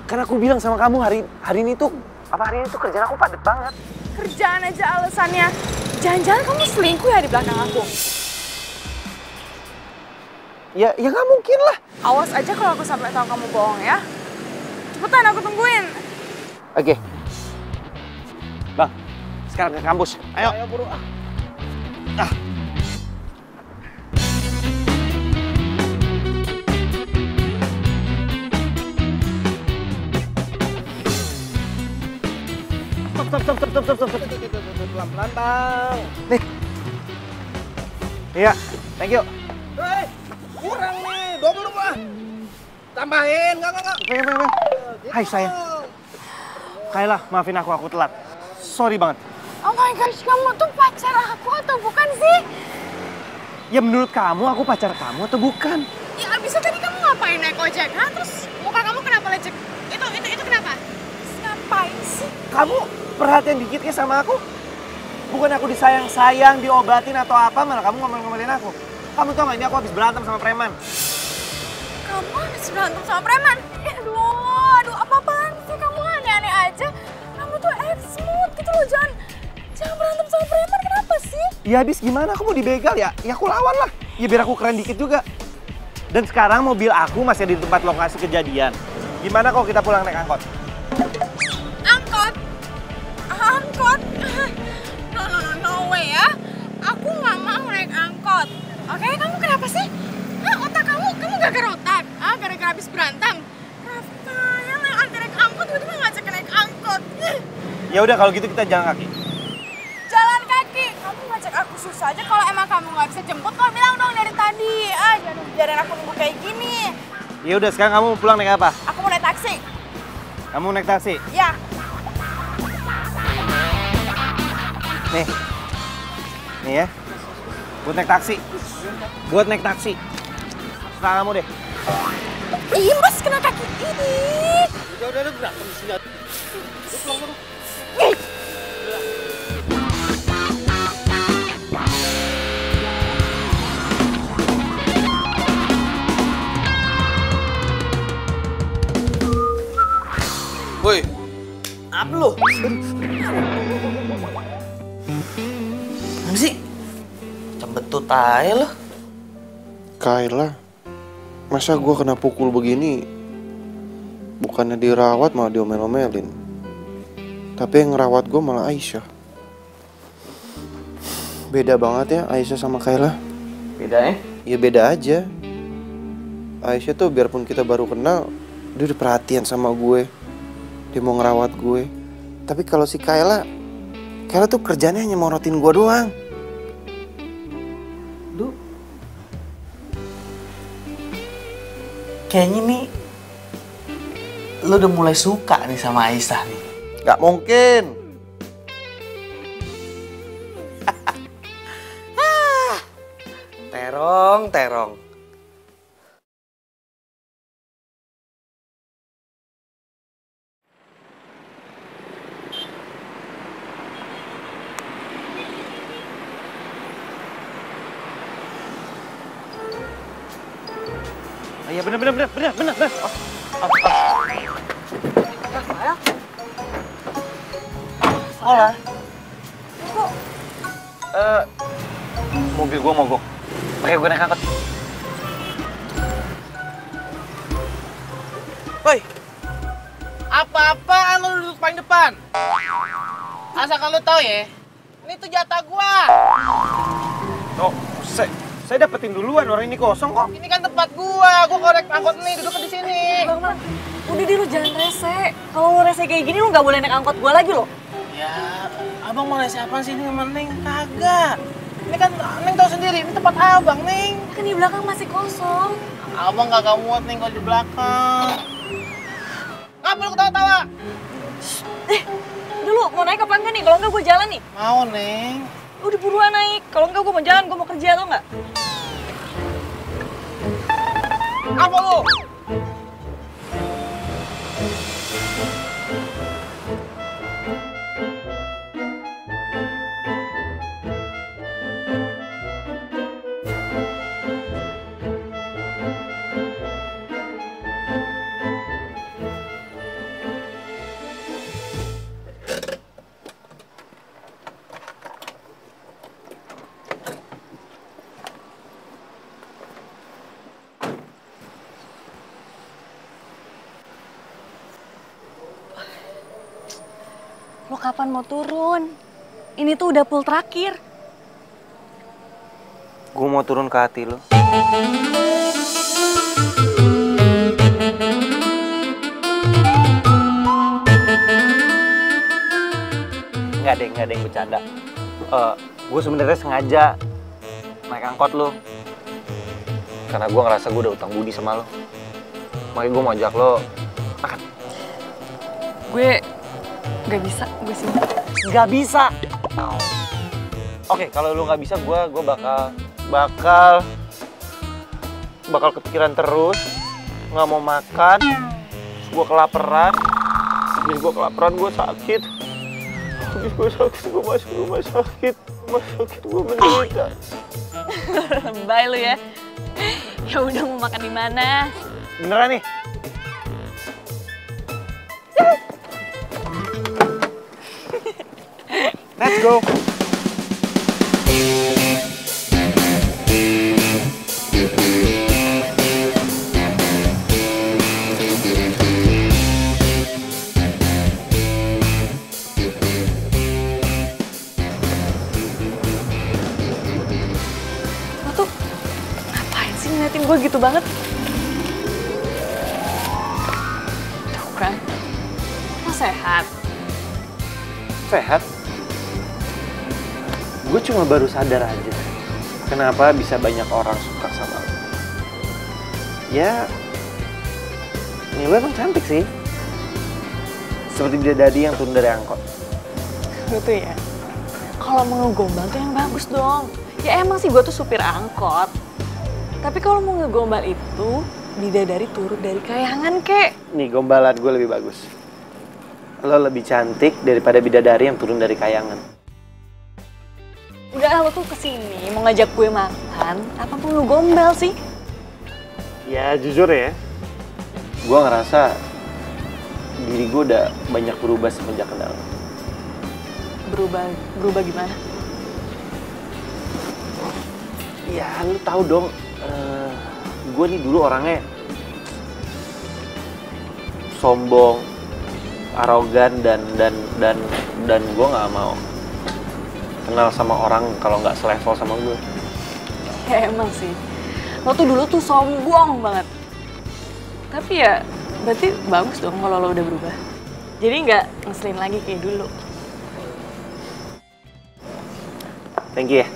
Kan aku bilang sama kamu hari ini tuh kerjaan aku padat banget. Kerjaan aja alasannya. Jangan-jangan kamu selingkuh ya di belakang aku? Ya nggak mungkin lah. Awas aja kalau aku sampai tahu kamu bohong ya. Cepetan aku tungguin. Oke. Bang, sekarang ke kampus. Ayo. Ayo buru. Stop. Pelan-pelan bang. Nih. Iya, thank you. Hei, kurang nih, double lah. Tambahin, enggak. Hai sayang. Kayla, maafin aku telat. Sorry banget. Oh my gosh, kamu tuh pacar aku atau bukan sih? Ya menurut kamu aku pacar kamu atau bukan? Ya abisnya tadi kamu ngapain naik ojek? Terus mau Muka kamu kenapa lecek? Itu kenapa? Ngapain sih? Kamu perhatian dikit ya sama aku? Bukan aku disayang-sayang, diobatin atau apa, malah kamu ngomel-ngomelin aku. Kamu tau gak ini aku habis berantem sama preman. Kamu habis berantem sama preman? Aduh, apa-apaan sih? Kamu aneh-aneh aja. Kamu tuh smooth gitu loh, jangan berantem sama preman, kenapa sih? Ya habis gimana, aku mau dibegal ya? Ya aku lawan lah, ya biar aku keren dikit juga. Dan sekarang mobil aku masih ada di tempat lokasi kejadian. Gimana kalau kita pulang naik angkot? Angkot? Angkot? No way ya. Aku nggak mau naik angkot. Oke, kamu kenapa sih? Otak kamu gak otak? Gara-gara habis berantem? Rafa, yang naik angkot, tiba-tiba ngajak naik angkot. Ya udah kalau gitu kita jalan kaki. Jalan kaki? Kamu ngajak aku susah aja. Kalau emang kamu nggak bisa jemput, kok bilang dong dari tadi. Jangan biarin aku nunggu kayak gini. Ya udah, sekarang kamu pulang naik apa? Aku mau naik taksi. Kamu naik taksi? Ya. Nih ya. Buat naik taksi. Buat naik taksi. Sekarang kamu deh. Ih, Mas, kena kaki ini. Udah berantem di sini. Pulang dulu. Woi, apa lu? Apa sih? Cembetut aja lo. Kayla, masa gue kena pukul begini? Bukannya dirawat malah diomel-omelin. Tapi yang ngerawat gue malah Aisyah. Beda banget ya Aisyah sama Kayla. Beda ya? Ya beda aja. Aisyah tuh biarpun kita baru kenal, dia udah perhatian sama gue. Dia mau ngerawat gue. Tapi kalau si Kayla tuh kerjanya hanya morotin gue doang. Kayaknya nih lu udah mulai suka nih sama Aisyah nih. Gak mungkin. Terong. Iya bener. Sekolah. Mobil gua mogok. Pakai gue naik angkot. Woi, apa-apaan lu duduk paling depan? Asalkan lu tahu ya, ini tuh jatah gua. Oh, saya dapetin duluan, orang ini kosong kok. Ini kan tempat gua korek angkot nih, duduk di sini. Bang, udah deh lu jangan rese. Kalau lu rese kayak gini lu nggak boleh naik angkot gua lagi loh. Ya, abang mau rese apaan sih ini sama Neng? Kagak. Ini kan Neng tahu sendiri, ini tempat abang, Neng. Kan di belakang masih kosong. Abang kagak muat Neng kalau di belakang. Ngapa lu ketawa-tawa? Dulu mau naik apa enggak nih? Kalau enggak gue jalan nih. Mau, Neng. Udah buruan naik. Kalau enggak gue mau jalan, gue mau kerja atau enggak? Apa lu? Lo kapan mau turun? Ini tuh udah pool terakhir. Gue mau turun ke hati lo. Nggak deng, bercanda. Gue sebenarnya sengaja naik angkot lo. Karena gue ngerasa gue udah utang budi sama lo. Makanya gue mau ajak lo makan. Gue nggak bisa, gue sih. Nggak bisa. Oke, kalau lu nggak bisa, gue bakal kepikiran terus, nggak mau makan, gue kelaparan. Habis gue kelaparan, gue sakit. Habis gue sakit, gue masuk rumah sakit. Rumah sakit gue menderita. Lebay lu ya. Ya udah, mau makan di mana? Beneran nih? Let's go. Lo tuh ngapain sih ngeliatin gue gitu banget? Tuh kan, lo sehat. Sehat? Gue cuma baru sadar aja kenapa bisa banyak orang suka sama lo. Ya, nih lo emang cantik sih. Seperti bidadari yang turun dari angkot. Gitu ya. Kalau mau ngegombal tuh yang bagus dong. Ya emang sih gue tuh supir angkot. Tapi kalau mau ngegombal itu, bidadari turun dari kayangan, kek. Nih, gombalan gue lebih bagus. Lo lebih cantik daripada bidadari yang turun dari kayangan. Udah, lo tuh kesini mau ngajak gue makan, apa perlu gombal sih? Ya, jujur ya. Gue ngerasa diri gue udah banyak berubah semenjak kenal. Berubah gimana? Ya, lu tahu dong. Gue nih dulu orangnya sombong, arogan dan gue nggak mau kenal sama orang kalau nggak selevel sama gue. Ya emang sih, lo tuh dulu tuh sombong banget. Tapi ya berarti bagus dong kalau lo udah berubah. Jadi nggak ngeselin lagi kayak dulu. Thank you ya.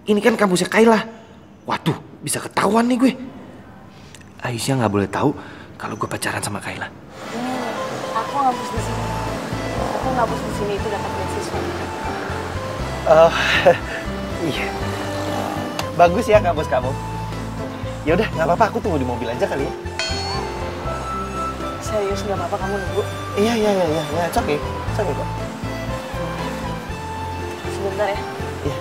Ini kan kampusnya Kayla. Waduh, bisa ketahuan nih gue. Aisyah nggak boleh tahu kalau gue pacaran sama Kayla. Aku ngampus di sini. Aku ngampus di sini itu dapat beasiswa. Oh, iya. Bagus ya kampus kamu. Ya udah, nggak apa-apa. Aku tunggu di mobil aja kali ya. Serius nggak apa-apa kamu nunggu? Iya. It's okay kok. Sebentar ya. Iya.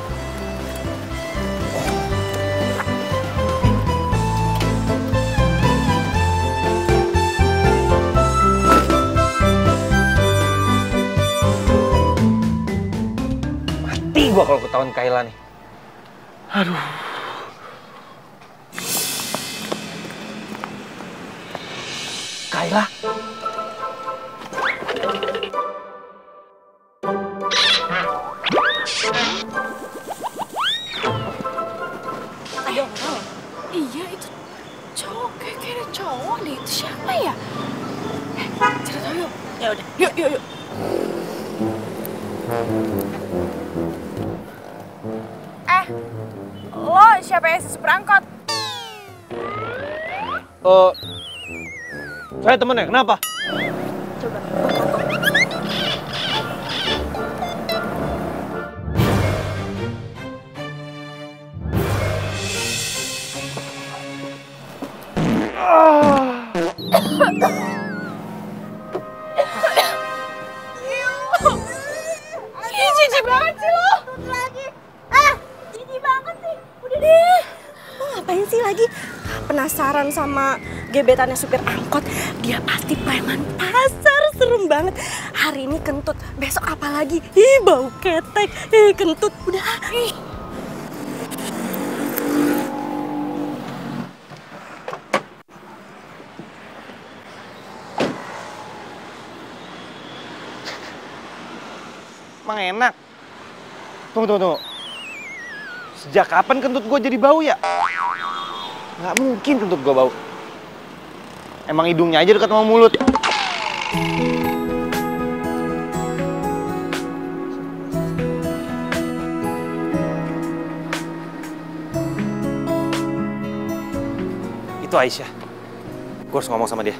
Mati gua kalau ketahuan Kayla nih. Aduh. Kayla. Ada orang ya? Iya, itu cowok. Kayak ada cowok deh. Itu siapa ya? Cari tahu yuk. Ya udah. Yuk. Lo siapa yang supir angkot? Saya temennya, kenapa? Coba. Jijik banget sih lo. Lagi. Jijik banget sih. Udah deh. Lo ngapain sih lagi? Penasaran sama gebetannya supir angkot? Dia pasti preman pasar, serem banget. Hari ini kentut, besok apa lagi? Ih, bau ketek. Kentut. Udah. Emang enak. Tunggu. Sejak kapan kentut gue jadi bau ya? Nggak mungkin kentut gue bau. Emang hidungnya aja dekat sama mulut. Itu Aisyah. Gue harus ngomong sama dia.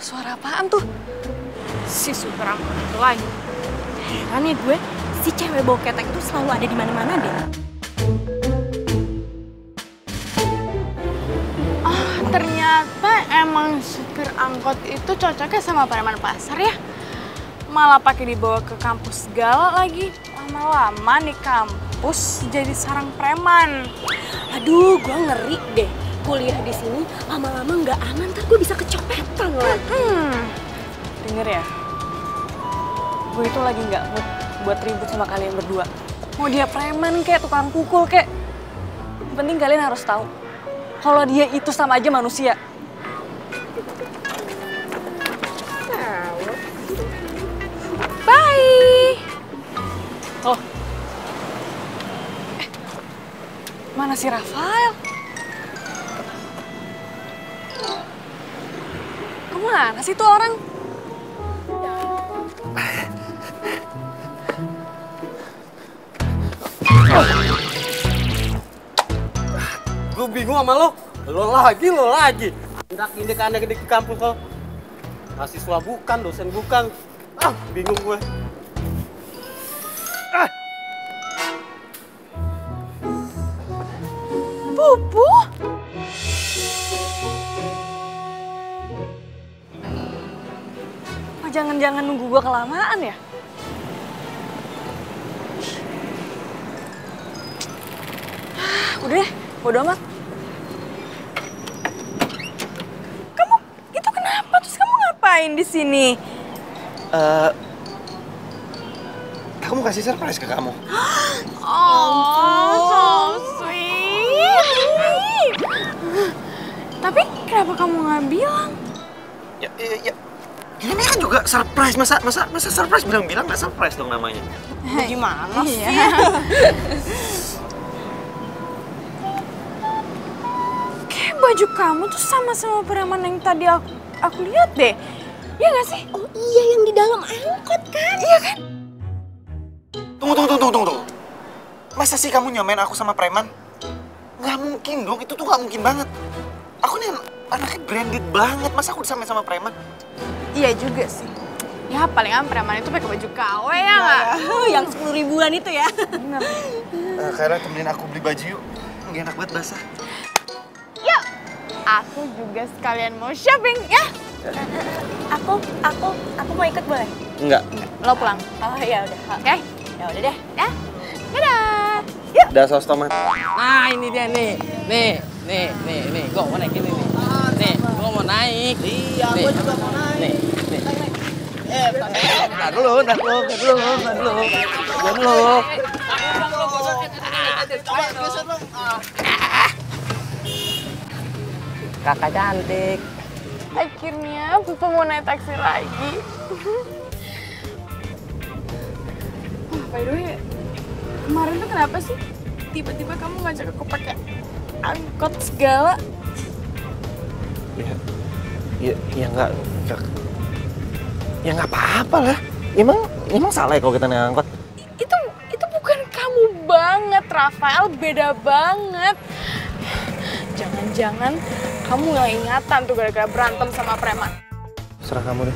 Suara apaan tuh? Si supir angkot itu lagi. Heran ya gue, si cewek bau ketek itu selalu ada di mana-mana deh. Ternyata emang supir angkot itu cocoknya sama preman pasar ya. Malah pakai dibawa ke kampus segala lagi. Lama-lama nih kampus jadi sarang preman. Aduh, gue ngeri deh. Kuliah di sini lama-lama nggak aman, ntar gue bisa kecopetan lagi. Denger ya, gue itu lagi nggak mood buat ribut sama kalian berdua. Mau dia preman kayak tukang pukul kayak, yang penting kalian harus tahu kalau dia itu sama aja manusia. Bye. Oh, mana si Rafael? Kemana sih tuh orang? Gue bingung sama lo. Lo lagi. Indak aneh di kampus lo. Mahasiswa bukan, dosen bukan. Bingung gue. Pupu? Jangan-jangan nunggu gua kelamaan ya? Udah deh, bodo amat. Kamu itu kenapa? Terus kamu ngapain di sini? Aku mau kasih surprise ke kamu. Oh, so sweet. Tapi kenapa kamu nggak bilang? Ya. Ini kan juga surprise, masa surprise bilang nggak surprise dong namanya. Gimana sih? Kayak baju kamu tuh sama preman yang tadi aku lihat deh. Iya gak sih? Oh iya, yang di dalam angkot kan? Iya kan? Tunggu. Masa sih kamu nyamain aku sama preman? Nggak mungkin dong, itu tuh nggak mungkin banget. Aku nih anaknya branded banget, masa aku disamain sama preman? Iya juga sih. Ya palingan preman itu pakai baju KW ya nggak? Yang 10 ribuan itu ya. Bener. Kayla temenin aku beli baju yuk. Nggak enak banget basah. Yuk, aku juga sekalian mau shopping ya. Aku mau ikut boleh? Enggak. Lo pulang. Oh ya udah. Oke? Ya udah deh. Ya. Dadah. Udah saus tomat. Nah ini dia nih. Nih. Gue mau naik ini nih. Nih, gue mau naik. Iya, gue juga mau naik. Nih. Bentar dulu. Kakak cantik. Akhirnya Pupu mau naik taksi lagi. By the way, kemarin tuh kenapa sih tiba-tiba kamu ngajak aku pakai angkot segala? Ya nggak apa-apa lah. Emang salah ya kalau kita naik angkot? Itu bukan kamu banget, Rafael, beda banget. Jangan-jangan kamu nggak ingatan tuh gara-gara berantem sama preman. Serah kamu deh.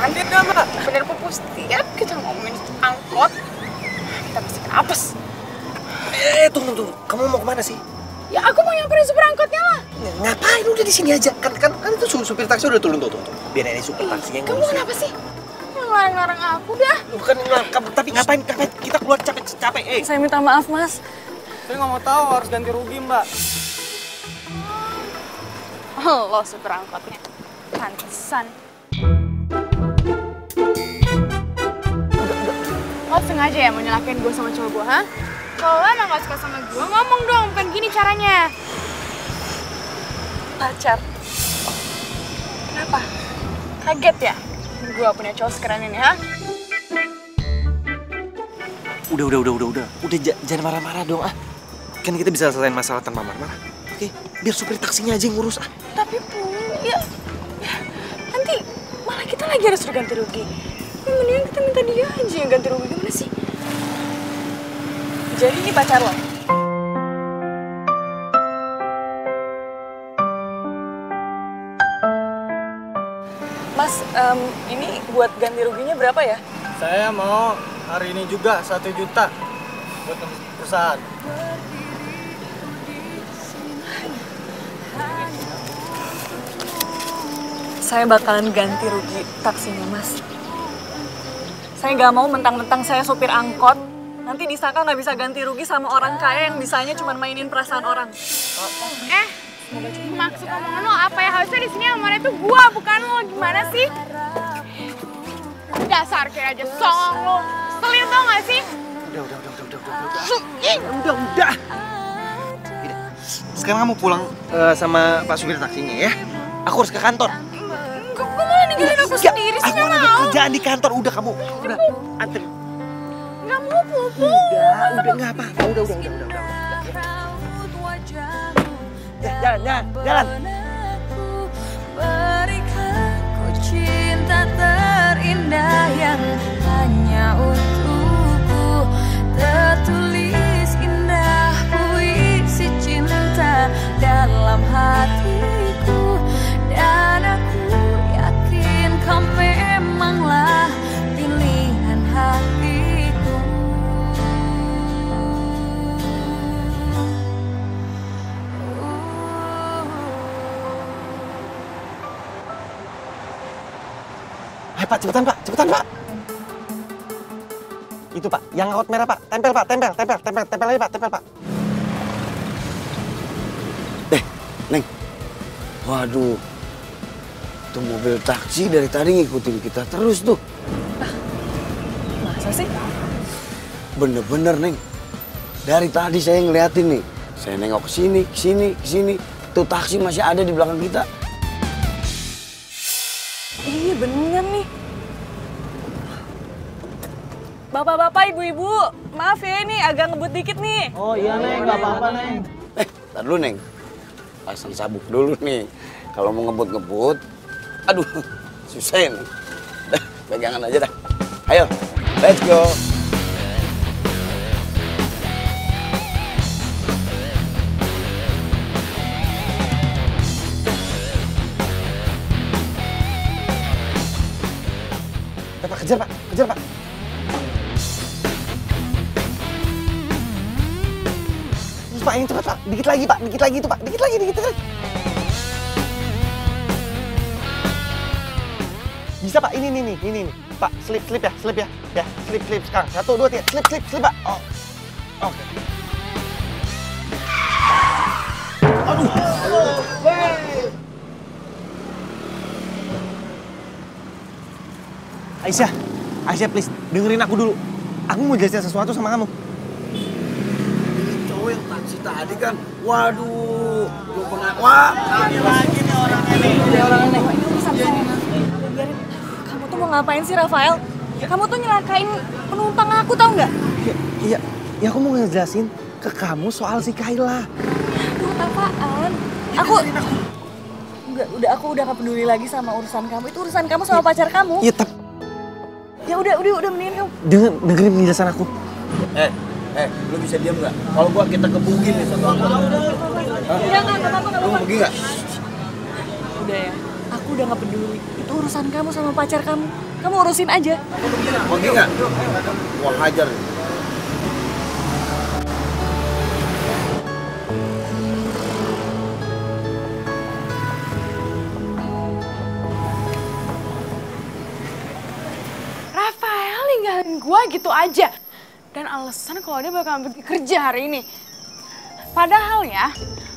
Lanjut gak, Mbak? Bener Pupu, setiap kita ngomongin angkot, kita pasti kenapes. Tunggu. Kamu mau kemana sih? Ya aku mau nyamperin supir angkotnya lah. Ngapain? Udah di sini aja. Kan itu supir taksi udah turun tuh. Biar ini supir taksi yang Kamu kenapa sih? Yang larang-larang aku dah. Bukan ngelarang kamu, tapi ngapain kita keluar capek. Saya minta maaf, Mas. Saya nggak mau tahu, harus ganti rugi, Mbak. Lo supir angkotnya. Pantesan. Lo sengaja ya mau nyelakain gue sama cowok gue, ha? Kalau lo emang gak suka sama gue, ngomong dong, bukan gini caranya. Pacar. Kenapa? Kaget ya? Gue punya cowok sekeren ini, ha? Udah. Jangan marah-marah dong, ah. Kan kita bisa selesaiin masalah tanpa marah-marah. Oke, biar supir taksinya aja yang ngurus, ah. Tapi ya, nanti malah kita lagi harus ganti rugi. Mendingan kita minta dia aja yang ganti rugi, gimana sih? Jadi ini pacar lo? Mas, ini buat ganti ruginya berapa ya? Saya mau hari ini juga 1 juta buat perusahaan. Saya bakalan ganti rugi taksinya, Mas. Saya nggak mau mentang-mentang saya supir angkot, nanti disangka nggak bisa ganti rugi sama orang kaya yang bisanya cuma mainin perasaan orang. Maksud omongan lo apa ya? Harusnya di sini yang mana itu gua, bukan lo. Gimana sih? Dasar kayak aja songong lo. Selin tau nggak sih? Udah. Sekarang kamu pulang sama Pak supir taksinya ya. Aku harus ke kantor. Gue malah ninggalin aku sendiri sih, nggak mau. Ada kerjaan di kantor, udah kamu. Udah, antri. Nggak mau, Pupu. Udah nggak apa-apa. Udah. Jalan. Berikan ku cinta terindah yang hanya untukku. Tertulis indah puisi cinta dalam hatiku. Dan aku yakin kau memanglah pilihan hatiku. Ayo Pak, cepetan Pak. Itu Pak, yang angkot merah Pak. Tempel Pak. Tempel aja Pak. Neng. Waduh. Itu mobil taksi dari tadi ngikutin kita terus tuh. Masa sih? Bener-bener, Neng. Dari tadi saya ngeliatin nih. Saya nengok ke sini. Tuh taksi masih ada di belakang kita. bener nih. Bapak-bapak, ibu-ibu, maaf ya ini agak ngebut dikit nih. Oh iya Neng, nggak apa-apa Neng. Ntar dulu Neng, pasang sabuk dulu nih. Kalau mau ngebut-ngebut, aduh susah nih. Dah, pegangan aja dah. Ayo, let's go. Pak, kejar Pak, kejar Pak. Terus Pak, yang cepat Pak, dikit lagi Pak, dikit lagi itu Pak, dikit lagi. Bisa Pak, ini nih. Pak, slip ya, ya, slip sekarang. 1, 2, 3, slip Pak. Oh, oke. Aduh. Aisyah please, dengerin aku dulu. Aku mau jelasin sesuatu sama kamu. Ini cowok yang taksi tadi kan, waduh, belum pernah, wah, Ini lagi nih orangnya nih. Biarin. Kamu tuh mau ngapain sih, Rafael? Kamu tuh nyelakain penumpang aku, tau nggak? Iya, aku mau ngejelasin ke kamu soal si Kayla. Aduh, apaan? Aku udah gak peduli lagi sama urusan kamu. Itu urusan kamu sama pacar kamu. Iya, tapi Ya udah mendingan kamu. dengerin penjelasan aku. lu bisa diam nggak? Kalau gua kita gebugin nih satu angkot. Udah nggak apa-apa. Lu mau pergi nggak? Udah ya, aku udah gak peduli. Itu urusan kamu sama pacar kamu. Kamu urusin aja. Mau pergi nggak? Gua hajar. Rafael ninggalin gua gitu aja. Dan alasan kalau dia bakal pergi kerja hari ini. Padahal ya,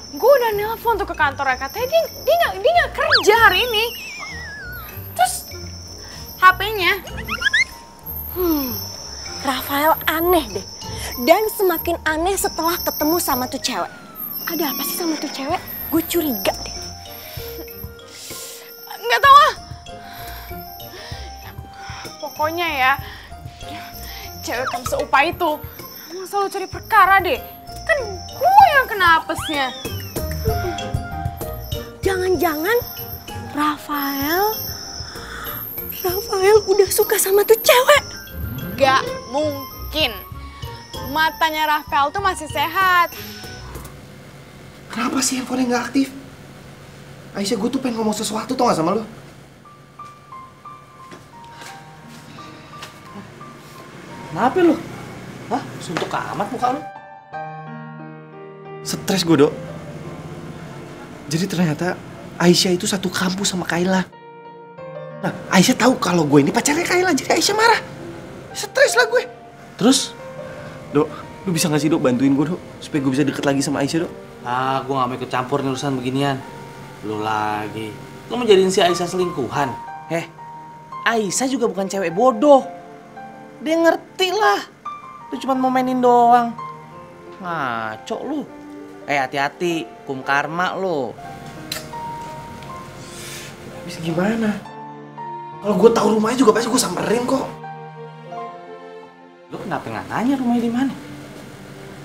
gue udah nelpon tuh ke kantornya, katanya dia nggak kerja hari ini. Terus HP-nya? Rafael aneh deh. Dan semakin aneh setelah ketemu sama tuh cewek. Ada apa sih sama tuh cewek? Gue curiga deh. Nggak tahu ah. Pokoknya ya, cewek kamu seupa itu selalu cari perkara deh. Kan gue yang kena apesnya. Jangan-jangan Rafael udah suka sama tuh cewek. Gak mungkin. Matanya Rafael tuh masih sehat. Kenapa sih handphonenya nggak aktif? Aisyah, gue tuh pengen ngomong sesuatu tau gak sama lo? Kenapa lu? Hah? Suntuk amat muka lu? Stres gue, Dok. Jadi ternyata Aisyah itu satu kampus sama Kayla. Nah, Aisyah tahu kalau gue ini pacarnya Kayla, jadi Aisyah marah. Stres lah gue. Terus, Dok, lu bisa gak sih, Dok, bantuin gue, Dok, supaya gue bisa deket lagi sama Aisyah, Dok? Ah, gue gak mau ikut campur nih urusan beginian. Lu lagi. Lu mau jadiin si Aisyah selingkuhan? Aisyah juga bukan cewek bodoh. Dia ngerti lah. Lu cuma mau mainin doang. Ngaco lu. Hati-hati, hukum karma lu. Bisa gimana? Kalau gue tahu rumahnya juga pasti gue samperin kok. Lu kenapa nggak nanya rumahnya di mana?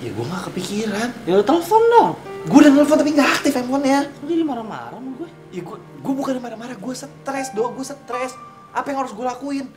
Ya gue nggak kepikiran. Ya lu telepon dong. Gue udah nelfon tapi nggak aktif handphonenya. Lu jadi marah-marah sama gue? Ya gue bukan marah-marah, gue stres, Dok, gue stres. Apa yang harus gue lakuin?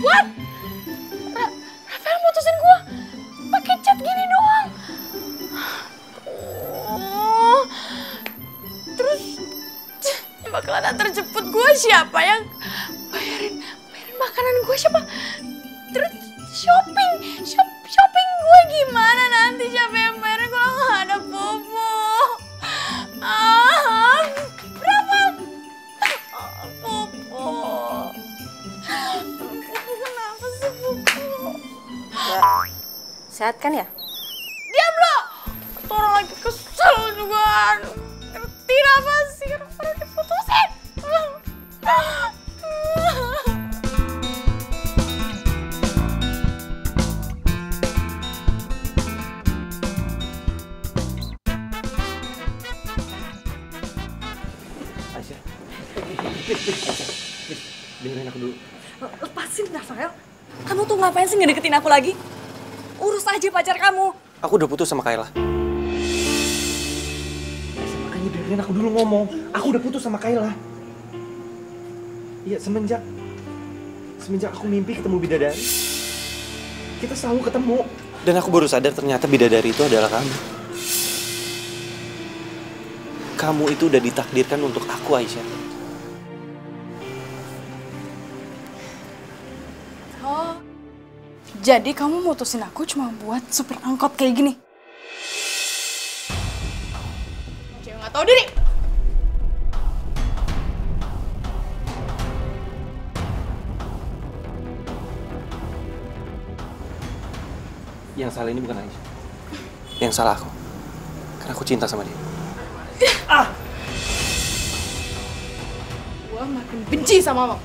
What? Rafael mutusin gue pakai chat gini doang. Oh. Terus yang bakalan antar jemput gue siapa? Yang bayarin makanan gue siapa? Terus shopping gue gimana nanti? Siapa yang bayarin kalau nggak ada Bobo? Berapa? Bobo. Kenapa sih Bobo? Sehat kan ya? Diam lo! Orang lagi kesel juga. Ngerti apa sih? Orang diputusin. Aisyah. Dengerin aku dulu. Lepasin Rafael. Kamu tuh ngapain sih ngedeketin aku lagi? Urus aja pacar kamu. Aku udah putus sama Kayla. Makanya dengerin aku dulu ngomong. Aku udah putus sama Kayla. Iya, semenjak aku mimpi ketemu bidadari. Kita selalu ketemu. Dan aku baru sadar ternyata bidadari itu adalah kamu. Kamu itu udah ditakdirkan untuk aku, Aisyah. Oh, jadi kamu mutusin aku cuma buat supir angkot kayak gini? Cewek nggak tahu diri. Yang salah ini bukan Aisyah. Yang salah aku. Karena aku cinta sama dia. Gua makin benci sama lo.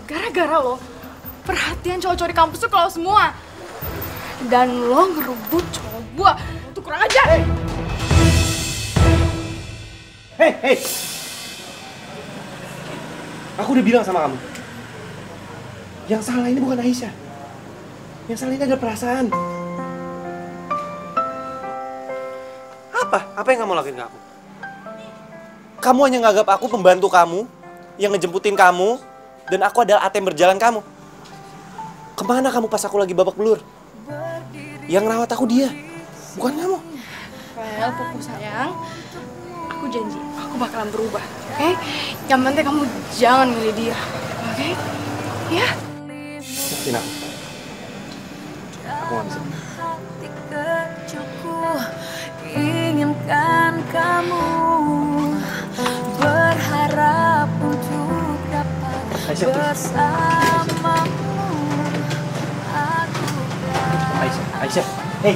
Gara-gara lo, perhatian cowok-cowok di kampus tuh kalau semua. Dan lo ngerebut cowok gua. Itu kurang ajar. Hei! Aku udah bilang sama kamu. Yang salah ini bukan Aisyah. Yang salah ini adalah perasaan. Apa yang kamu lakuin ke aku? Kamu hanya nganggap aku pembantu kamu, yang ngejemputin kamu, dan aku adalah ATM berjalan kamu. Kemana kamu pas aku lagi babak belur? Yang ngerawat aku dia, bukan kamu. Rafael, Pupu sayang, aku janji, aku bakalan berubah, oke? Yang penting kamu jangan milih dia, oke? Ya? Maafin aku. Aku gak bisa. Hati kecilku inginkan kamu, berharap untuk dapat bersamamu. Aisyah, hei.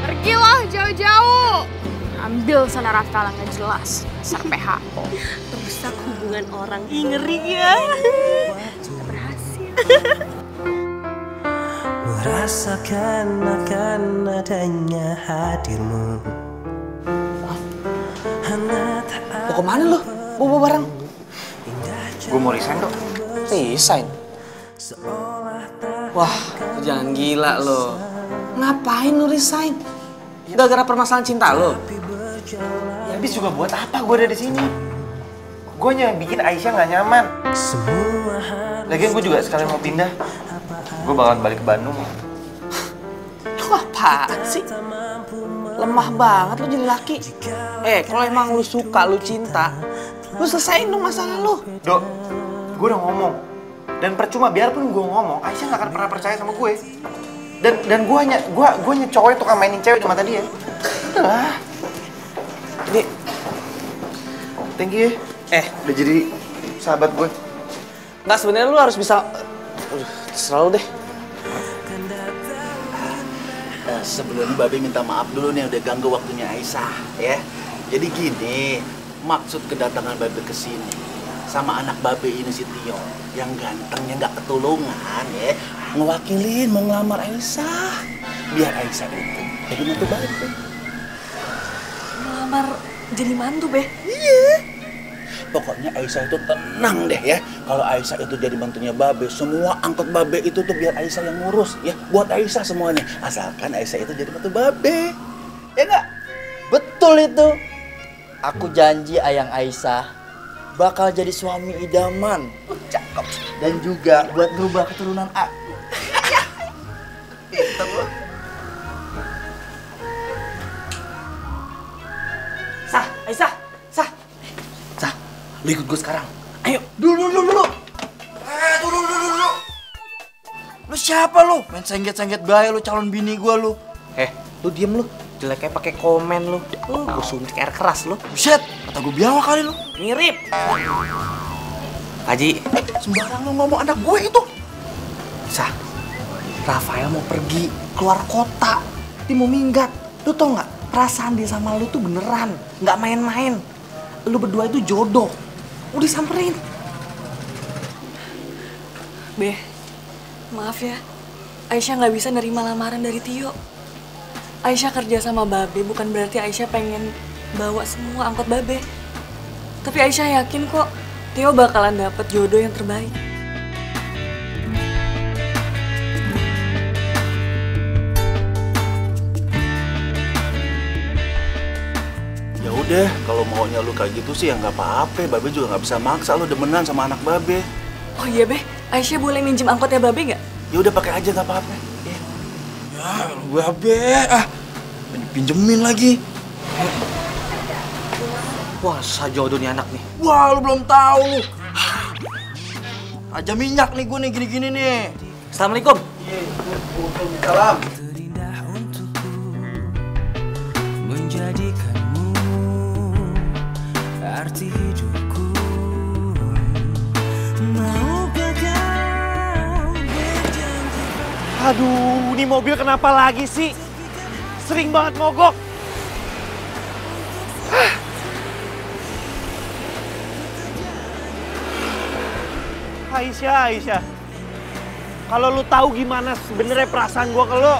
Pergilah jauh-jauh. Ambil sana Rafael nggak jelas, dasar PHO. Rusak hubungan orang. Ngeri ya. Berhasil. Merasakan akan adanya hadirmu. Mau kemana lo? Bobo bareng? Gue mau resign dong. Resign? Wah, jangan gila lo. Ngapain lo resign? Gara-gara permasalahan cinta lo? Ya habis juga buat apa gue ada di sini? Gue yang bikin Aisyah nggak nyaman. Lagian gue juga sekalian mau pindah. Gue bakalan balik ke Bandung. Lu apaan sih? Lemah banget lu jadi laki. Kalau emang lu suka, lu cinta, lu selesain dong masalah lu. Dok, gue udah ngomong. Dan percuma, biarpun gue ngomong, Aisyah nggak akan pernah percaya sama gue. Dan gue hanya cowok yang tukang mainin cewek di mata dia. Udahlah. Ini, thank you. Udah jadi sahabat gue. Nggak, sebenarnya lu harus bisa. Terserah lu deh. Sebelum Babe minta maaf dulu nih udah ganggu waktunya Aisyah ya. Jadi gini, maksud kedatangan Babe ke sini sama anak babe ini si Tio yang gantengnya nggak ketulungan ya, ngewakilin mau ngelamar Aisyah biar Aisyah itu jadi mantu babe. Ngelamar jadi mantu, Be? Iya. Pokoknya Aisyah itu tenang deh ya. Kalau Aisyah itu jadi mantunya babe, semua angkot babe itu tuh biar Aisyah yang ngurus ya. Buat Aisyah semuanya. Asalkan Aisyah itu jadi mantu babe. Ya nggak? Betul itu. Aku janji Ayang Aisyah bakal jadi suami idaman. Cakep. Dan juga buat ngerubah keturunan aku. Pinter loh. Aisyah, Sah. Lu ikut gue sekarang. Ayo. Dulu. Dulu. Lu siapa lu? Main sengget-sengget bahaya lu calon bini gua lu. Lu diem lu. Jeleknya pakai komen lu. Gue suntik air keras lu. Buset, kata gue biawak kali lu. Mirip. Haji, sembarang lu ngomong anak gue itu. Sah, Rafael mau pergi keluar kota. Dia mau minggat. Lu tau nggak? Perasaan dia sama lu tuh beneran. Nggak main-main. Lu berdua itu jodoh. Udah samperin. Be, maaf ya. Aisyah nggak bisa nerima lamaran dari Tio. Aisyah kerja sama Babe bukan berarti Aisyah pengen bawa semua angkot Babe. Tapi Aisyah yakin kok Tio bakalan dapet jodoh yang terbaik. Ya udah, kalau maunya lu kayak gitu sih ya nggak apa-apa. Babe juga nggak bisa maksa lu demenan sama anak Babe. Oh iya, Be, Aisyah boleh minjem angkotnya Babe nggak? Ya udah pakai aja nggak apa-apa. Ya, Babe, pinjemin lagi. Wah, sajodoh nih anak nih. Wah, lu belum tahu lu. Aja minyak nih gue nih gini-gini nih. Assalamualaikum. Salam. Menjadikanmu arti hidupku. Maukah kau berjanji? Aduh, ini mobil kenapa lagi sih? Sering banget mogok. Aisyah. Kalau lu tahu gimana sebenarnya perasaan gua ke lu.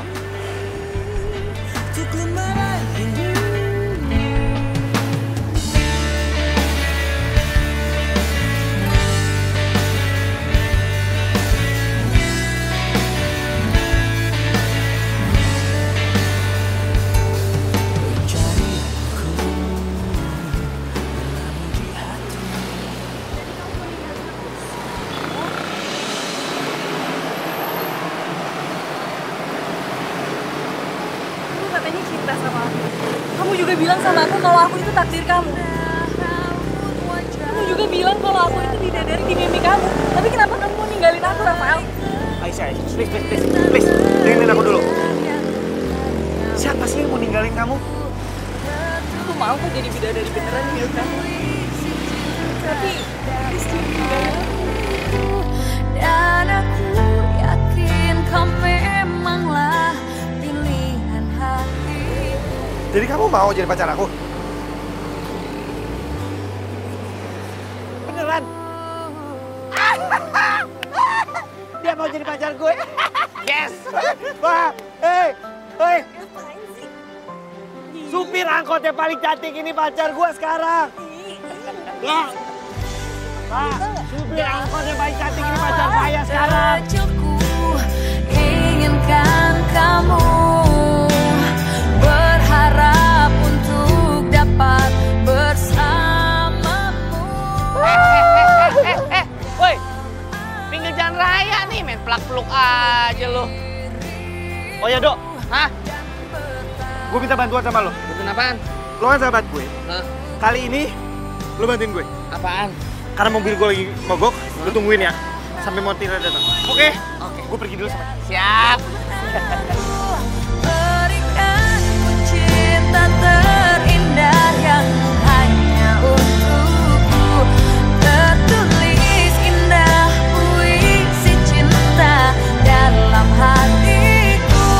Kamu juga bilang sama aku kalau aku itu takdir kamu. Kamu juga bilang kalau aku itu bidadari di mimpi kamu. Tapi kenapa kamu mau ninggalin aku, Rafael? Aisyah, please. Dengerin aku dulu. Siapa sih yang mau ninggalin kamu? Aku mau kok jadi bidadari beneran di hidup kamu. Tapi, please jangan ninggalin aku. Dan aku yakin kau memanglah pilihan hati. Jadi kamu mau jadi pacar aku? Beneran? Dia mau jadi pacar gue? Yes! Wah, hei! Supir angkot yang paling cantik ini pacar gue sekarang. Ya. Pak, supir angkot yang paling cantik ini pacar saya sekarang. Inginkan kamu berharap untuk dapat bersamamu. Woi, pinggir jalan raya nih, main pelak-peluk aja lo. Oh ya, Dok. Hah? Gue minta bantuan sama lo. Bantuan apaan? Lo kan sahabat gue. Hah? Kali ini, lo bantuin gue. Apaan? Karena mobil gue lagi mogok, lo tungguin ya. Sampai montirnya datang. Oke? Oke. Gue pergi dulu sama. Siap. Berikan ku cinta terindah yang hanya untukku. Tertulis indah puisi cinta dalam hatiku.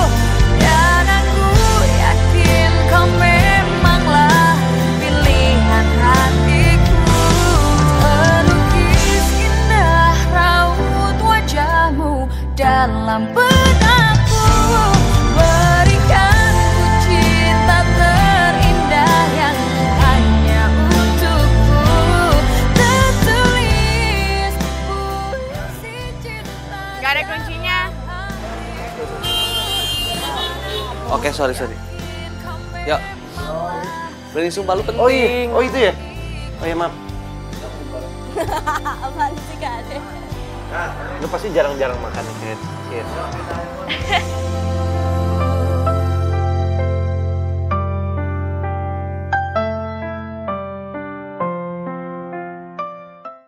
Dan aku yakin kau memanglah pilihan hatiku. Pelukis Oke, sorry. Yuk. Berani sumpah lu penting. Oh iya, oh itu ya? Oh iya maaf. Apaan sih Kak Ade? Lu pasti jarang-jarang makan nih, Cheers.